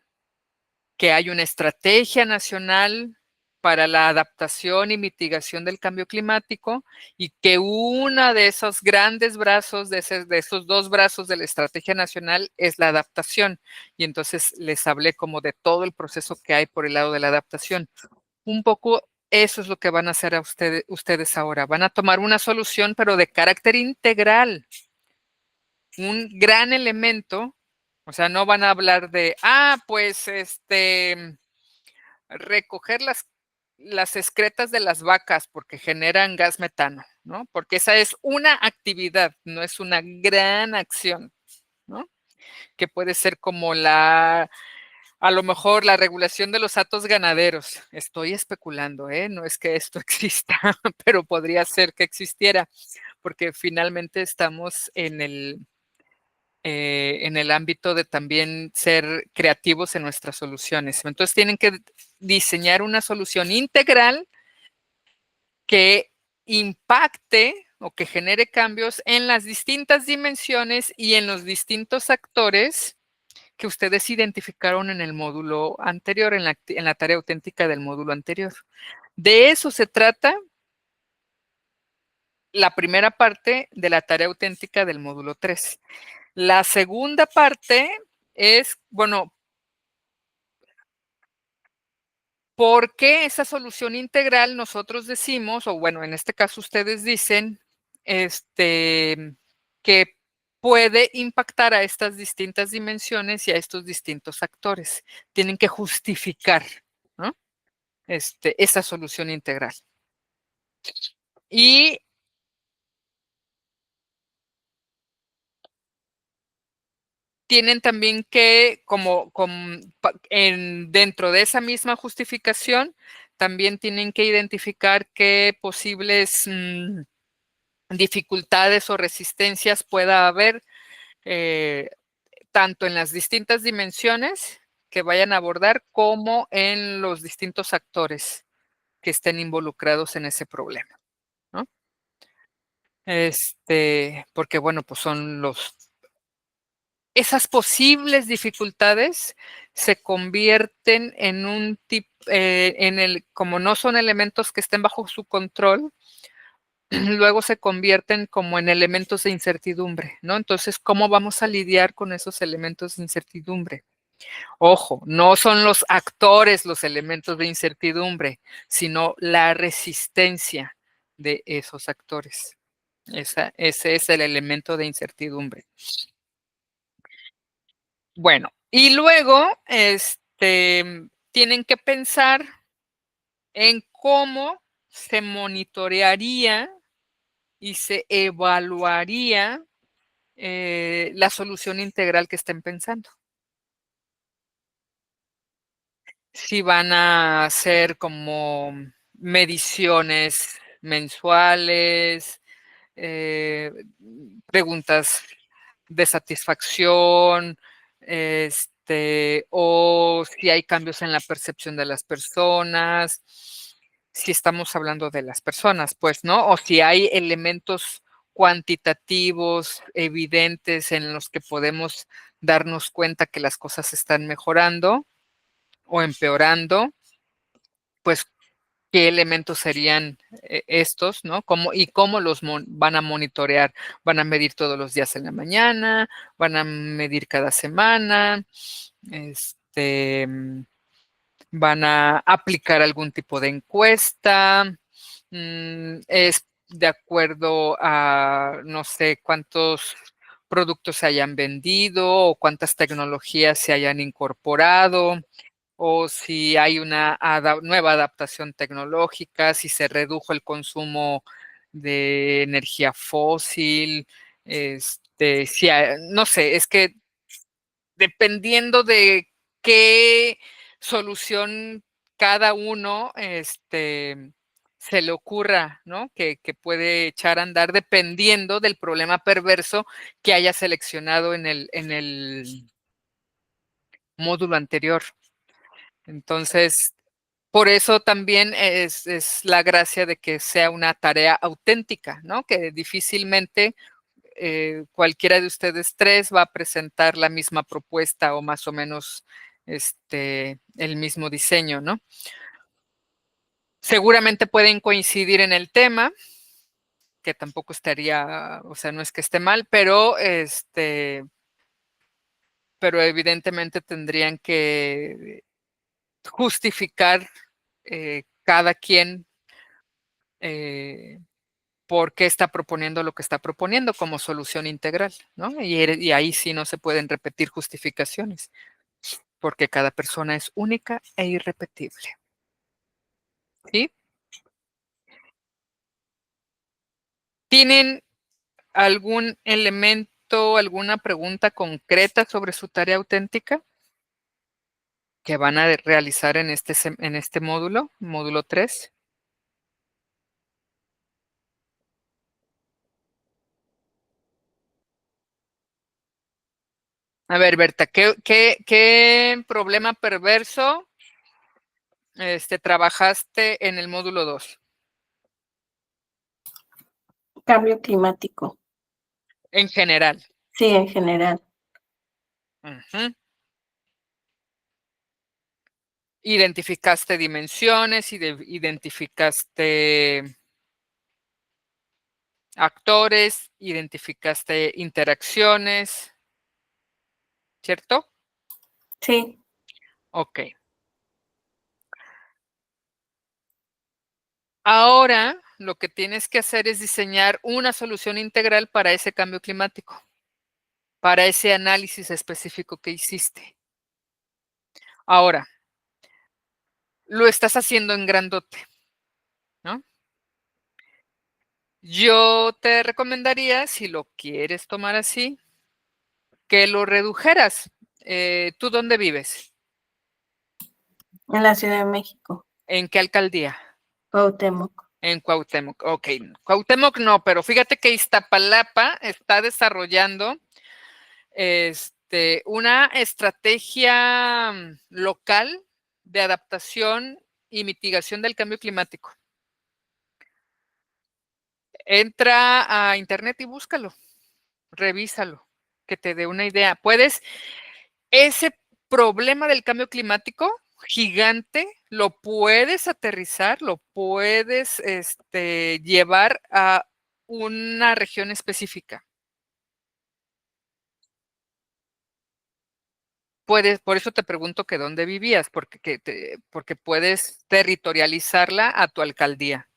que hay una estrategia nacional para la adaptación y mitigación del cambio climático y que una de esos grandes brazos, de esos dos brazos de la estrategia nacional es la adaptación. Y entonces les hablé como de todo el proceso que hay por el lado de la adaptación. Un poco eso es lo que van a hacer ustedes ahora. Van a tomar una solución, pero de carácter integral. Un gran elemento, o sea, no van a hablar de, pues recoger las excretas de las vacas porque generan gas metano, ¿no? Porque esa es una actividad, no es una gran acción, ¿no? Que puede ser como a lo mejor la regulación de los hatos ganaderos. Estoy especulando, ¿eh? No es que esto exista, pero podría ser que existiera, porque finalmente estamos en el ámbito de también ser creativos en nuestras soluciones. Entonces tienen que diseñar una solución integral que impacte o que genere cambios en las distintas dimensiones y en los distintos actores que ustedes identificaron en el módulo anterior, en la tarea auténtica del módulo anterior. De eso se trata la primera parte de la tarea auténtica del módulo 3. La segunda parte es, bueno, ¿por qué esa solución integral nosotros decimos, o bueno, en este caso ustedes dicen, que puede impactar a estas distintas dimensiones y a estos distintos actores? Tienen que justificar, ¿no? Esa solución integral. Y tienen también que, dentro de esa misma justificación, también tienen que identificar qué posibles dificultades o resistencias pueda haber, tanto en las distintas dimensiones que vayan a abordar como en los distintos actores que estén involucrados en ese problema, ¿no? Porque bueno, pues son esas posibles dificultades se convierten en un tipo, como no son elementos que estén bajo su control, luego se convierten como en elementos de incertidumbre, ¿no? Entonces, ¿cómo vamos a lidiar con esos elementos de incertidumbre? Ojo, no son los actores los elementos de incertidumbre, sino la resistencia de esos actores. Ese es el elemento de incertidumbre. Bueno, y luego, tienen que pensar en cómo se monitorearía y se evaluaría la solución integral que estén pensando. Si van a hacer como mediciones mensuales, preguntas de satisfacción, o si hay cambios en la percepción de las personas, si estamos hablando de las personas, pues, ¿no? O si hay elementos cuantitativos evidentes en los que podemos darnos cuenta que las cosas están mejorando o empeorando, pues qué elementos serían estos, ¿no? ¿Cómo los van a monitorear? ¿Van a medir todos los días en la mañana? ¿Van a medir cada semana? ¿Van a aplicar algún tipo de encuesta? ¿Es de acuerdo a no sé cuántos productos se hayan vendido o cuántas tecnologías se hayan incorporado? O si hay una nueva adaptación tecnológica, si se redujo el consumo de energía fósil, no sé, es que dependiendo de qué solución cada uno se le ocurra, ¿no? Que puede echar a andar dependiendo del problema perverso que haya seleccionado en el módulo anterior. Entonces, por eso también es la gracia de que sea una tarea auténtica, ¿no? Que difícilmente cualquiera de ustedes tres va a presentar la misma propuesta o más o menos el mismo diseño, ¿no? Seguramente pueden coincidir en el tema, que tampoco estaría, o sea, no es que esté mal, pero evidentemente tendrían que justificar cada quien por qué está proponiendo lo que está proponiendo como solución integral, ¿no? Y ahí sí no se pueden repetir justificaciones, porque cada persona es única e irrepetible, ¿sí? ¿Tienen algún elemento, alguna pregunta concreta sobre su tarea auténtica que van a realizar en este módulo 3? A ver, Berta, ¿qué problema perverso trabajaste en el módulo 2? Cambio climático. En general. Sí, en general. Ujú. Identificaste dimensiones, identificaste actores, identificaste interacciones, ¿cierto? Sí. Ok. Ahora lo que tienes que hacer es diseñar una solución integral para ese cambio climático, para ese análisis específico que hiciste. Ahora, lo estás haciendo en grandote, ¿no? Yo te recomendaría, si lo quieres tomar así, que lo redujeras. ¿Tú dónde vives? En la Ciudad de México. ¿En qué alcaldía? Cuauhtémoc. En Cuauhtémoc. Ok, Cuauhtémoc no, pero fíjate que Iztapalapa está desarrollando una estrategia local de adaptación y mitigación del cambio climático. Entra a internet y búscalo, revísalo, que te dé una idea. Ese problema del cambio climático gigante, lo puedes aterrizar, lo puedes llevar a una región específica. Por eso te pregunto que dónde vivías, porque puedes territorializarla a tu alcaldía,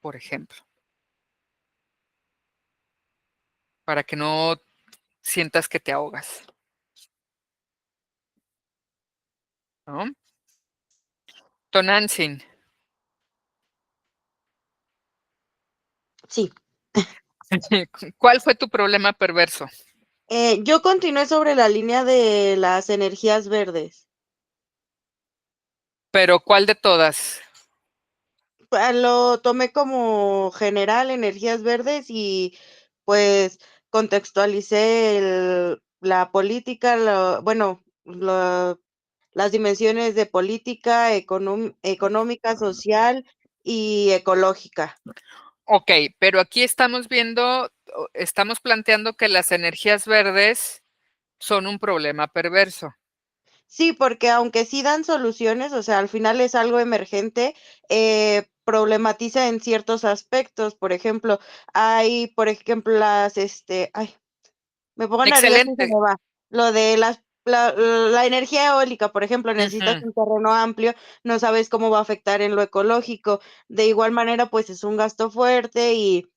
por ejemplo, para que no sientas que te ahogas. ¿no? Tonantzin. Sí. ¿Cuál fue tu problema perverso? Yo continué sobre la línea de las energías verdes. Pero ¿cuál de todas? Lo tomé como general, energías verdes, y pues contextualicé la política, las dimensiones de política, económica, social y ecológica. Ok, pero aquí estamos viendo, estamos planteando que las energías verdes son un problema perverso. Sí, porque aunque sí dan soluciones, o sea, al final es algo emergente, problematiza en ciertos aspectos. Por ejemplo, ay, me pongo nerviosa y se Excelente. me va. Lo de la energía eólica, por ejemplo, necesitas Ujú. un terreno amplio, no sabes cómo va a afectar en lo ecológico. De igual manera, pues es un gasto fuerte y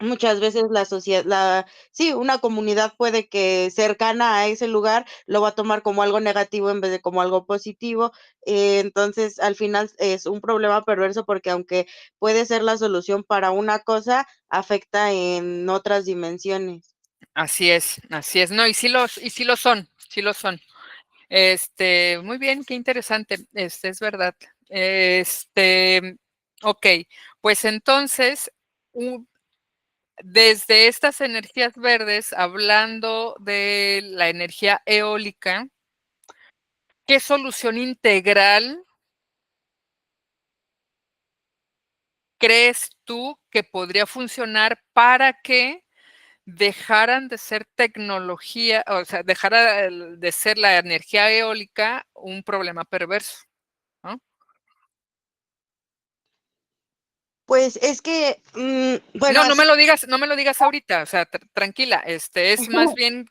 muchas veces la sociedad, sí, una comunidad puede que cercana a ese lugar lo va a tomar como algo negativo en vez de como algo positivo. Entonces, al final es un problema perverso porque aunque puede ser la solución para una cosa, afecta en otras dimensiones. Así es, así es. No, y sí lo son, sí lo son. Muy bien, qué interesante. Es verdad. Ok, pues entonces, desde estas energías verdes, hablando de la energía eólica, ¿qué solución integral crees tú que podría funcionar para que dejaran de ser tecnología, o sea, dejara de ser la energía eólica un problema perverso, ¿no? Pues es que, bueno, No, así. no me lo digas ahorita, o sea, tranquila, es más bien,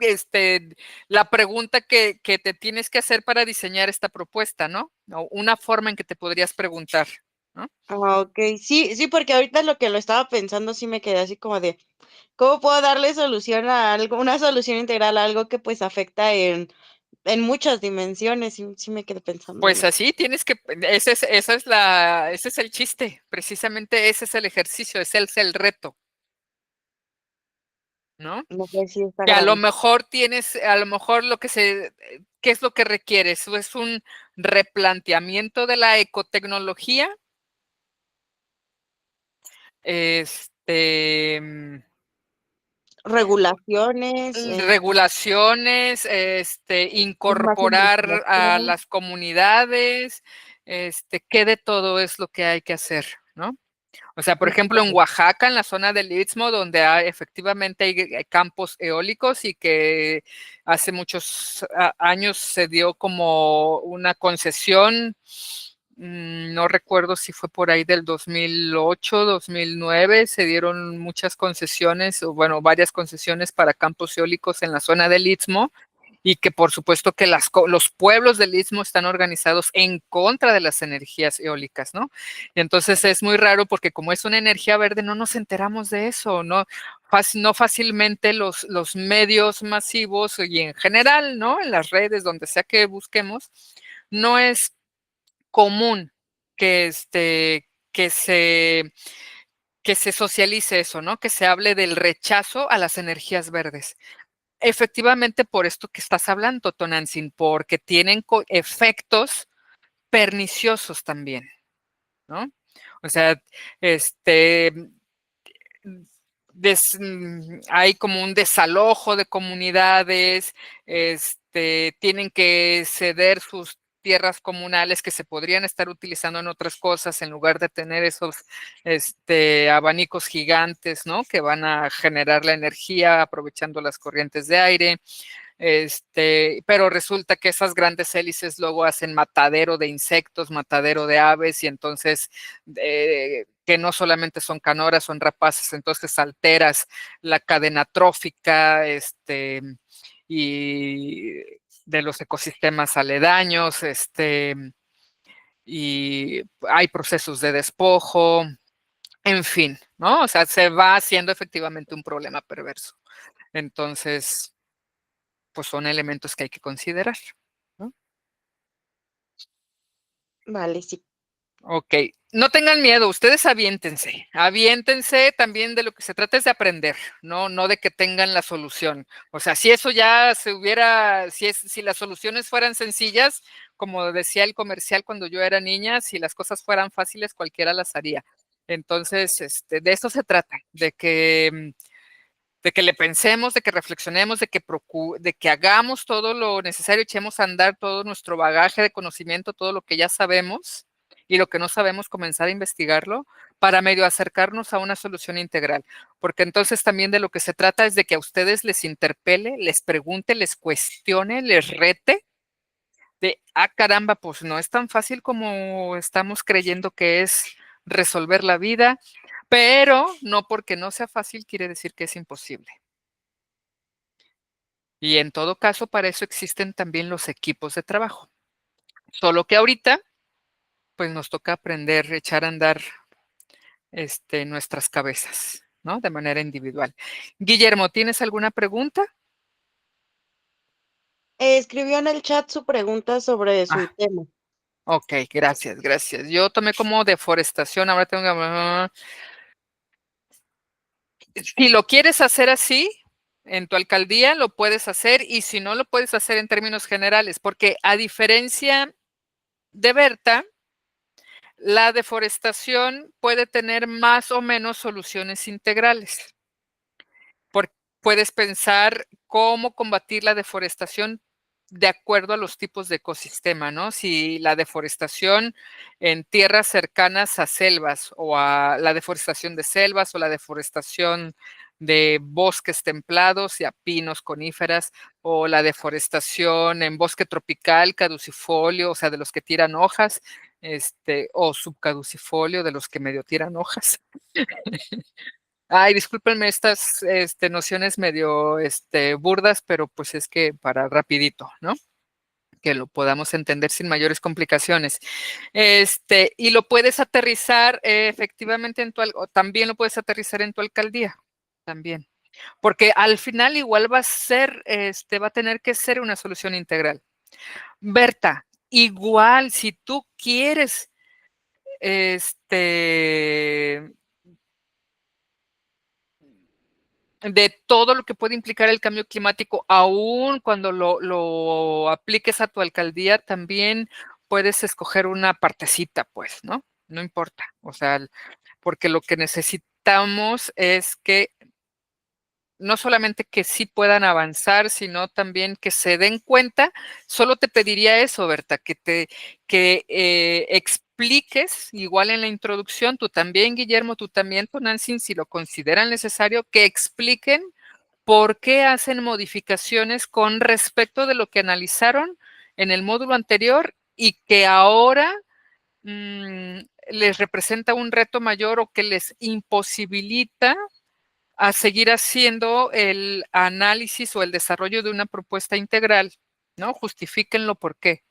la pregunta que te tienes que hacer para diseñar esta propuesta, ¿no? O una forma en que te podrías preguntar, ¿no? Ah, ok, sí, sí, porque ahorita lo que lo estaba pensando sí me quedé así como de, ¿cómo puedo darle solución a algo, una solución integral a algo que pues afecta en muchas dimensiones? Sí, sí me quedé pensando en Pues eso. así tienes que, ese es el chiste, precisamente ese es el ejercicio, es el reto, ¿no? No sé si está Que a lo grabando. mejor a lo mejor ¿qué es lo que requieres? Es un replanteamiento de la ecotecnología, este, Regulaciones, regulaciones, más incorporar a investigación. las comunidades, ¿qué de todo es lo que hay que hacer, no? O sea, por ejemplo, en Oaxaca, en la zona del Istmo, donde efectivamente hay campos eólicos y que hace muchos años se dio como una concesión, no recuerdo si fue por ahí del 2008, 2009, se dieron muchas concesiones, o bueno, varias concesiones para campos eólicos en la zona del Istmo, y que por supuesto que los pueblos del Istmo están organizados en contra de las energías eólicas, ¿no? Y entonces es muy raro porque como es una energía verde no nos enteramos de eso, no, no fácilmente los medios masivos y en general, ¿no? En las redes, donde sea que busquemos, no es común que, que se que se socialice eso, ¿no? Que se hable del rechazo a las energías verdes. Efectivamente, por esto que estás hablando, Tonantzin, porque tienen efectos perniciosos también, ¿no? O sea, este, hay como un desalojo de comunidades, tienen que ceder sus tierras comunales que se podrían estar utilizando en otras cosas en lugar de tener esos abanicos gigantes, ¿no? Que van a generar la energía aprovechando las corrientes de aire. Pero resulta que esas grandes hélices luego hacen matadero de insectos, matadero de aves, y entonces que no solamente son canoras, son rapaces, entonces alteras la cadena trófica, y de los ecosistemas aledaños, y hay procesos de despojo, en fin, ¿no? O sea, se va haciendo efectivamente un problema perverso. Entonces, pues son elementos que hay que considerar, ¿no? Vale, sí. Ok, no tengan miedo, ustedes aviéntense también, de lo que se trata es de aprender, no de que tengan la solución. O sea, si eso ya se hubiera, si las soluciones fueran sencillas, como decía el comercial cuando yo era niña, si las cosas fueran fáciles, cualquiera las haría. Entonces, de eso se trata, de que le pensemos, de que reflexionemos, de que hagamos todo lo necesario, echemos a andar todo nuestro bagaje de conocimiento, todo lo que ya sabemos y lo que no sabemos, comenzar a investigarlo para medio acercarnos a una solución integral. Porque entonces también de lo que se trata es de que a ustedes les interpele, les pregunte, les cuestione, les rete de, caramba, pues no es tan fácil como estamos creyendo que es resolver la vida, pero no porque no sea fácil quiere decir que es imposible. Y en todo caso, para eso existen también los equipos de trabajo. Solo que ahorita, pues nos toca aprender, echar a andar nuestras cabezas, ¿no? De manera individual. Guillermo, ¿tienes alguna pregunta? Escribió en el chat su pregunta sobre su tema. Ok, gracias, gracias. Yo tomé como deforestación, ahora tengo que... Si lo quieres hacer así, en tu alcaldía lo puedes hacer, y si no, lo puedes hacer en términos generales, porque a diferencia de Berta, la deforestación puede tener más o menos soluciones integrales. Puedes pensar cómo combatir la deforestación de acuerdo a los tipos de ecosistema, ¿no? Si la deforestación en tierras cercanas a selvas, o a la deforestación de selvas, o la deforestación de bosques templados y a pinos, coníferas, o la deforestación en bosque tropical, caducifolio, o sea, de los que tiran hojas, o subcaducifolio, de los que medio tiran hojas. Ay, discúlpenme estas nociones medio burdas, pero pues es que para rapidito, ¿no? Que lo podamos entender sin mayores complicaciones. Y lo puedes aterrizar efectivamente también lo puedes aterrizar en tu alcaldía, también. Porque al final igual va a tener que ser una solución integral. Berta, igual si tú quieres de todo lo que puede implicar el cambio climático, aún cuando lo apliques a tu alcaldía, también puedes escoger una partecita, pues, ¿no? No importa, o sea, porque lo que necesitamos es que no solamente que sí puedan avanzar, sino también que se den cuenta. Solo te pediría eso, Berta, que expliques, igual en la introducción, tú también, Guillermo, tú también, Tonantzin, si lo consideran necesario, que expliquen por qué hacen modificaciones con respecto de lo que analizaron en el módulo anterior y que ahora les representa un reto mayor, o que les imposibilita a seguir haciendo el análisis o el desarrollo de una propuesta integral, ¿no? Justifíquenlo por qué.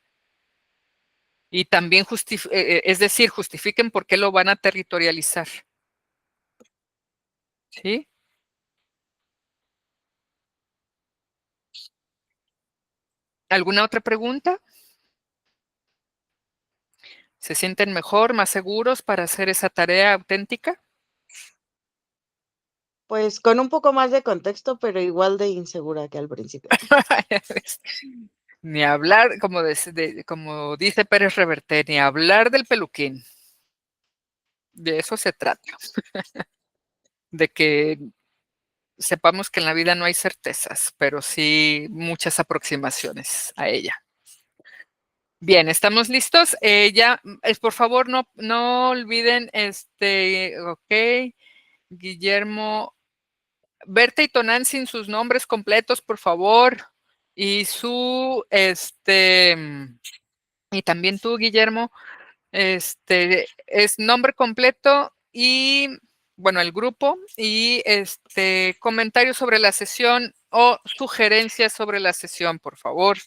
Y también es decir, justifiquen por qué lo van a territorializar. ¿Sí? ¿Alguna otra pregunta? ¿Se sienten mejor, más seguros para hacer esa tarea auténtica? Pues con un poco más de contexto, pero igual de insegura que al principio. Ni hablar, como dice Pérez Reverte, ni hablar del peluquín. De eso se trata. De que sepamos que en la vida no hay certezas, pero sí muchas aproximaciones a ella. Bien, ¿estamos listos? Ya, por favor, no olviden, ok, Guillermo, Berta y Tonantzin, sus nombres completos, por favor, y y también tú, Guillermo, es nombre completo y, bueno, el grupo, y comentarios sobre la sesión o sugerencias sobre la sesión, por favor,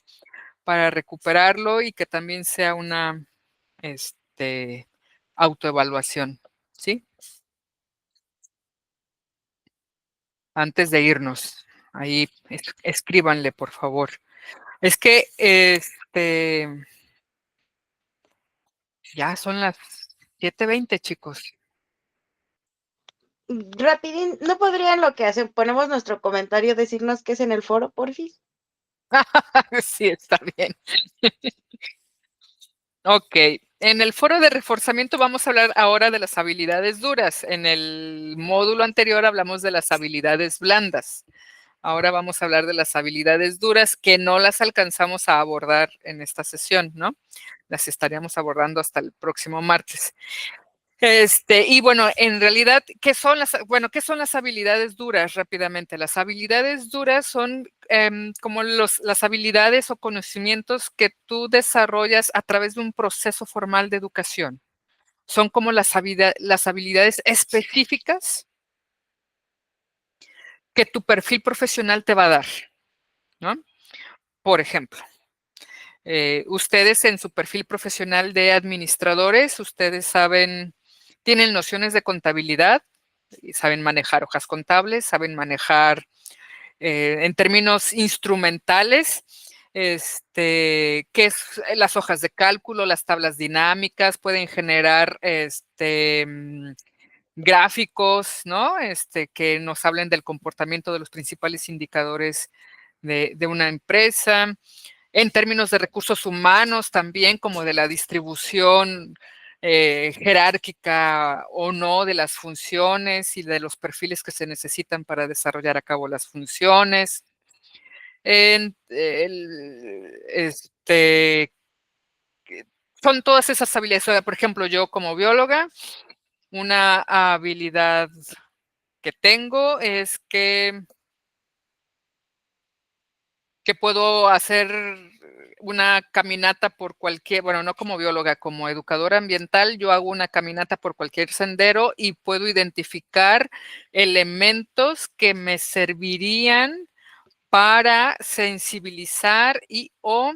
para recuperarlo y que también sea una autoevaluación, ¿sí? Antes de irnos, ahí escríbanle, por favor. Es que Ya son las 7:20, chicos. Rapidín, ¿no podrían lo que hacen? Ponemos nuestro comentario, decirnos qué es en el foro, porfis. Sí, está bien. Ok, en el foro de reforzamiento vamos a hablar ahora de las habilidades duras. En el módulo anterior hablamos de las habilidades blandas. Ahora vamos a hablar de las habilidades duras que no las alcanzamos a abordar en esta sesión, ¿no? Las estaríamos abordando hasta el próximo martes. Y bueno, en realidad, ¿qué son las habilidades duras? Rápidamente, las habilidades duras son como las habilidades o conocimientos que tú desarrollas a través de un proceso formal de educación. Son como las habilidades específicas que tu perfil profesional te va a dar, ¿no? Por ejemplo, ustedes en su perfil profesional de administradores, ustedes tienen nociones de contabilidad, saben manejar hojas contables, saben manejar en términos instrumentales, qué es las hojas de cálculo, las tablas dinámicas, pueden generar gráficos, ¿no? Que nos hablen del comportamiento de los principales indicadores de una empresa. En términos de recursos humanos también, como de la distribución jerárquica o no de las funciones y de los perfiles que se necesitan para desarrollar a cabo las funciones. Son todas esas habilidades. Por ejemplo, yo como bióloga, una habilidad que tengo es que puedo hacer una caminata por bueno, no como bióloga, como educadora ambiental, yo hago una caminata por cualquier sendero y puedo identificar elementos que me servirían para sensibilizar o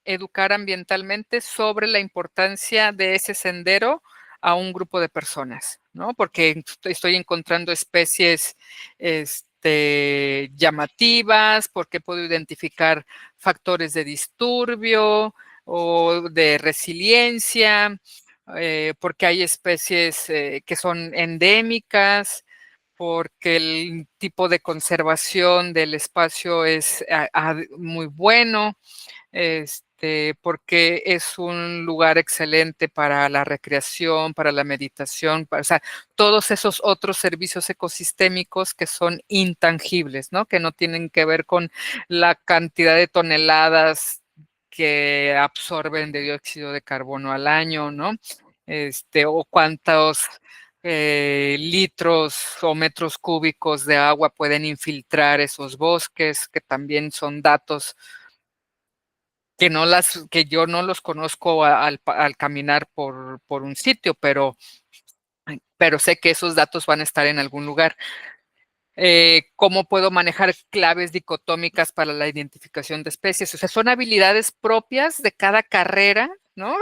educar ambientalmente sobre la importancia de ese sendero a un grupo de personas, ¿no? Porque estoy encontrando especies llamativas, porque puedo identificar factores de disturbio o de resiliencia, porque hay especies que son endémicas, porque el tipo de conservación del espacio es muy bueno, porque es un lugar excelente para la recreación, para la meditación, o sea, todos esos otros servicios ecosistémicos que son intangibles, ¿no? Que no tienen que ver con la cantidad de toneladas que absorben de dióxido de carbono al año, ¿no? O cuántos litros o metros cúbicos de agua pueden infiltrar esos bosques, que también son datos que yo no los conozco al caminar por un sitio, pero sé que esos datos van a estar en algún lugar. ¿Cómo puedo manejar claves dicotómicas para la identificación de especies? O sea, son habilidades propias de cada carrera, ¿no?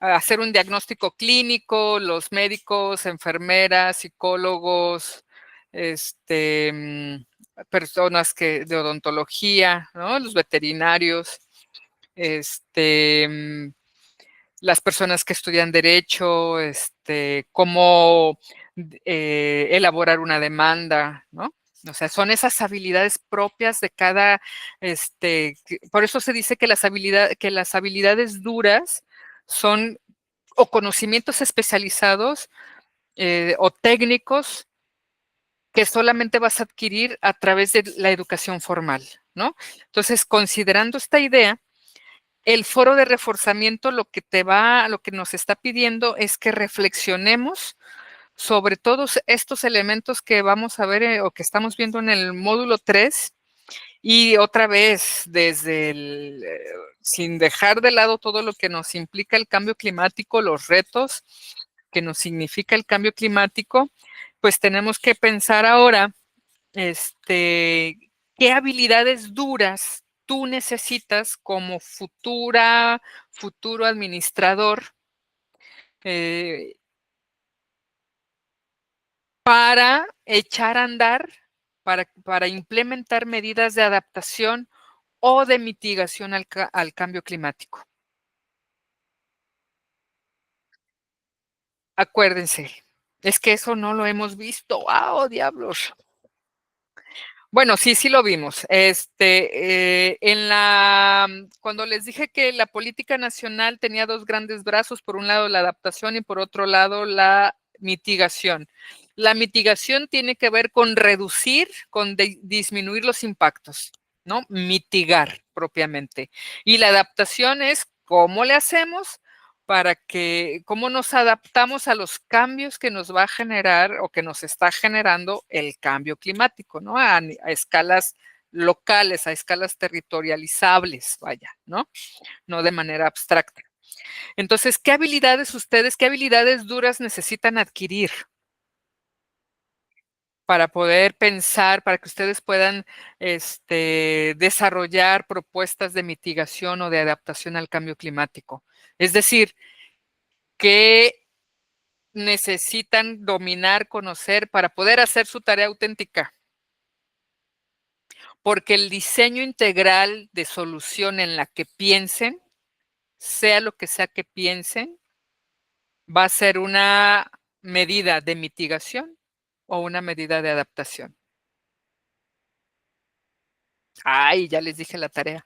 Hacer un diagnóstico clínico, los médicos, enfermeras, psicólogos, personas de odontología, ¿no? Los veterinarios, las personas que estudian derecho, cómo elaborar una demanda, ¿no? O sea, son esas habilidades propias de cada, por eso se dice que las habilidades duras son o conocimientos especializados o técnicos que solamente vas a adquirir a través de la educación formal, ¿no? Entonces, considerando esta idea, el foro de reforzamiento lo que nos está pidiendo es que reflexionemos sobre todos estos elementos que vamos a ver o que estamos viendo en el módulo 3 y otra vez sin dejar de lado todo lo que nos implica el cambio climático, los retos que nos significa el cambio climático, pues tenemos que pensar ahora qué habilidades duras tú necesitas como futuro administrador para echar a andar, para implementar medidas de adaptación o de mitigación al cambio climático. Acuérdense, es que eso no lo hemos visto. ¡Ah, diablos! Bueno, sí lo vimos. Cuando les dije que la política nacional tenía dos grandes brazos, por un lado la adaptación y por otro lado la mitigación. La mitigación tiene que ver con reducir, con disminuir los impactos, ¿no? Mitigar propiamente. Y la adaptación es cómo le hacemos cómo nos adaptamos a los cambios que nos va a generar o que nos está generando el cambio climático, ¿no? A escalas locales, a escalas territorializables, vaya, ¿no? No de manera abstracta. Entonces, ¿qué habilidades duras necesitan adquirir para poder pensar, para que ustedes puedan desarrollar propuestas de mitigación o de adaptación al cambio climático? Es decir, ¿qué necesitan dominar, conocer para poder hacer su tarea auténtica? Porque el diseño integral de solución en la que piensen, sea lo que sea que piensen, va a ser una medida de mitigación o una medida de adaptación. Ay, ya les dije la tarea.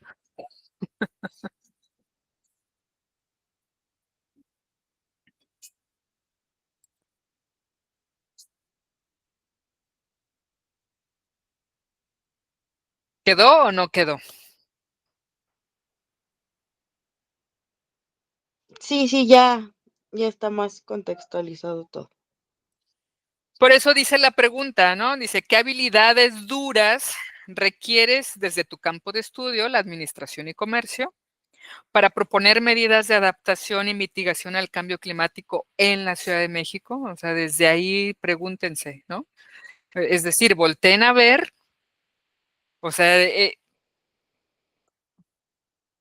¿Quedó o no quedó? Sí, ya está más contextualizado todo. Por eso dice la pregunta, ¿no? Dice, ¿qué habilidades duras requieres desde tu campo de estudio, la administración y comercio, para proponer medidas de adaptación y mitigación al cambio climático en la Ciudad de México? O sea, desde ahí pregúntense, ¿no? Es decir, volteen a ver, o sea,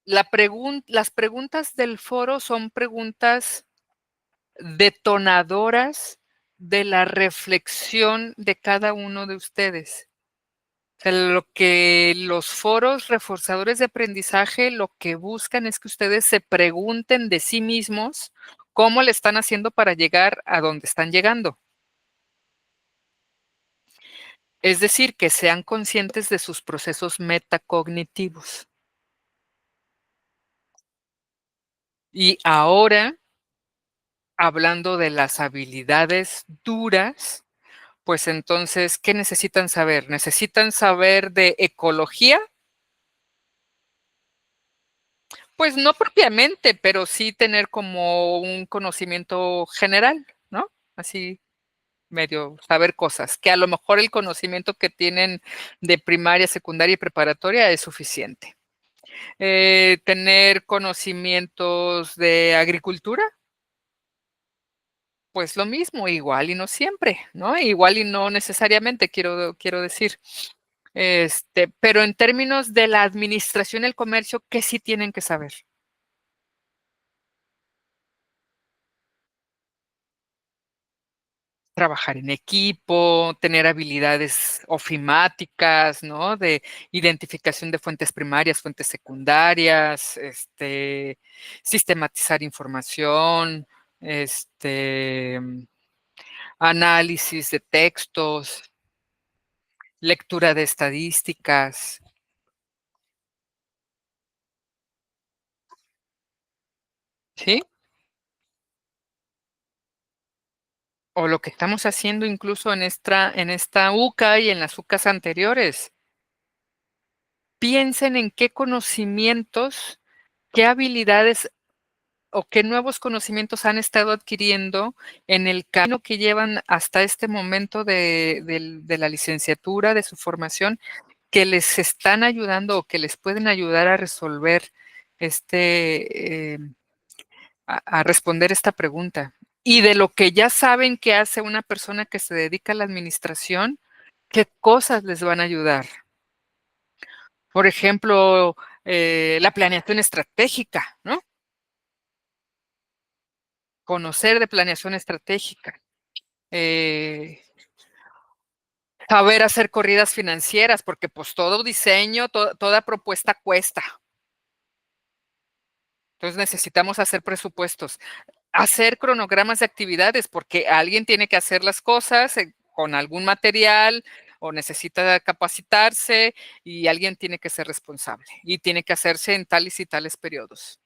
las preguntas del foro son preguntas detonadoras de la reflexión de cada uno de ustedes. O sea, lo que los foros reforzadores de aprendizaje lo que buscan es que ustedes se pregunten de sí mismos cómo le están haciendo para llegar a donde están llegando. Es decir, que sean conscientes de sus procesos metacognitivos. Y ahora, hablando de las habilidades duras, pues entonces, ¿qué necesitan saber? ¿Necesitan saber de ecología? Pues no propiamente, pero sí tener como un conocimiento general, ¿no? Así medio saber cosas, que a lo mejor el conocimiento que tienen de primaria, secundaria y preparatoria es suficiente. Tener conocimientos de agricultura, pues lo mismo, igual y no siempre, ¿no? Igual y no necesariamente, quiero decir. Pero en términos de la administración y el comercio, ¿qué sí tienen que saber? Trabajar en equipo, tener habilidades ofimáticas, ¿no? De identificación de fuentes primarias, fuentes secundarias, sistematizar información, análisis de textos, lectura de estadísticas, ¿sí? O lo que estamos haciendo incluso en esta UCA y en las UCAs anteriores. Piensen en qué conocimientos, qué habilidades o qué nuevos conocimientos han estado adquiriendo en el camino que llevan hasta este momento de la licenciatura, de su formación, que les están ayudando o que les pueden ayudar a resolver a responder esta pregunta. Y de lo que ya saben que hace una persona que se dedica a la administración, ¿qué cosas les van a ayudar? Por ejemplo, la planeación estratégica, ¿no? Conocer de planeación estratégica. Saber hacer corridas financieras, porque pues todo diseño, toda propuesta cuesta. Entonces necesitamos hacer presupuestos. hacer cronogramas de actividades, porque alguien tiene que hacer las cosas con algún material o necesita capacitarse y alguien tiene que ser responsable y tiene que hacerse en tales y tales periodos.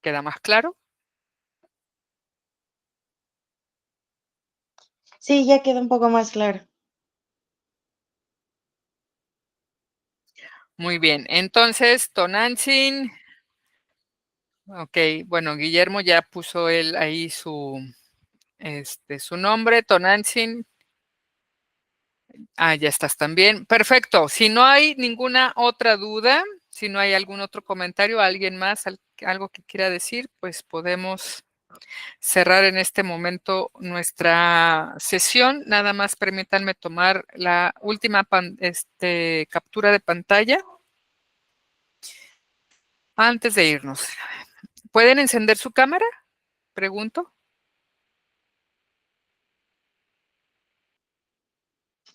¿Queda más claro? Sí, ya queda un poco más claro. Muy bien. Entonces, Tonantzin. Ok, bueno, Guillermo ya puso él ahí su nombre, Tonantzin. Ah, ya estás también. Perfecto. Si no hay ninguna otra duda, si no hay algún otro comentario, alguien más, algo que quiera decir, pues podemos cerrar en este momento nuestra sesión. Nada más permítanme tomar la última captura de pantalla antes de irnos. ¿Pueden encender su cámara? Pregunto.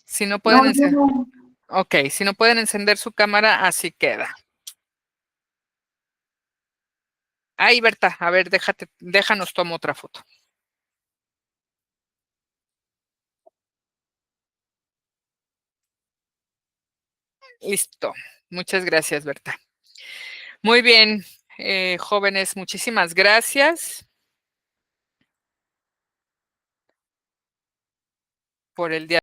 Si no pueden encender. Ok, si no pueden encender su cámara, así queda. Ahí, Berta, a ver, déjanos tomo otra foto. Listo. Muchas gracias, Berta. Muy bien, jóvenes, muchísimas gracias por el día.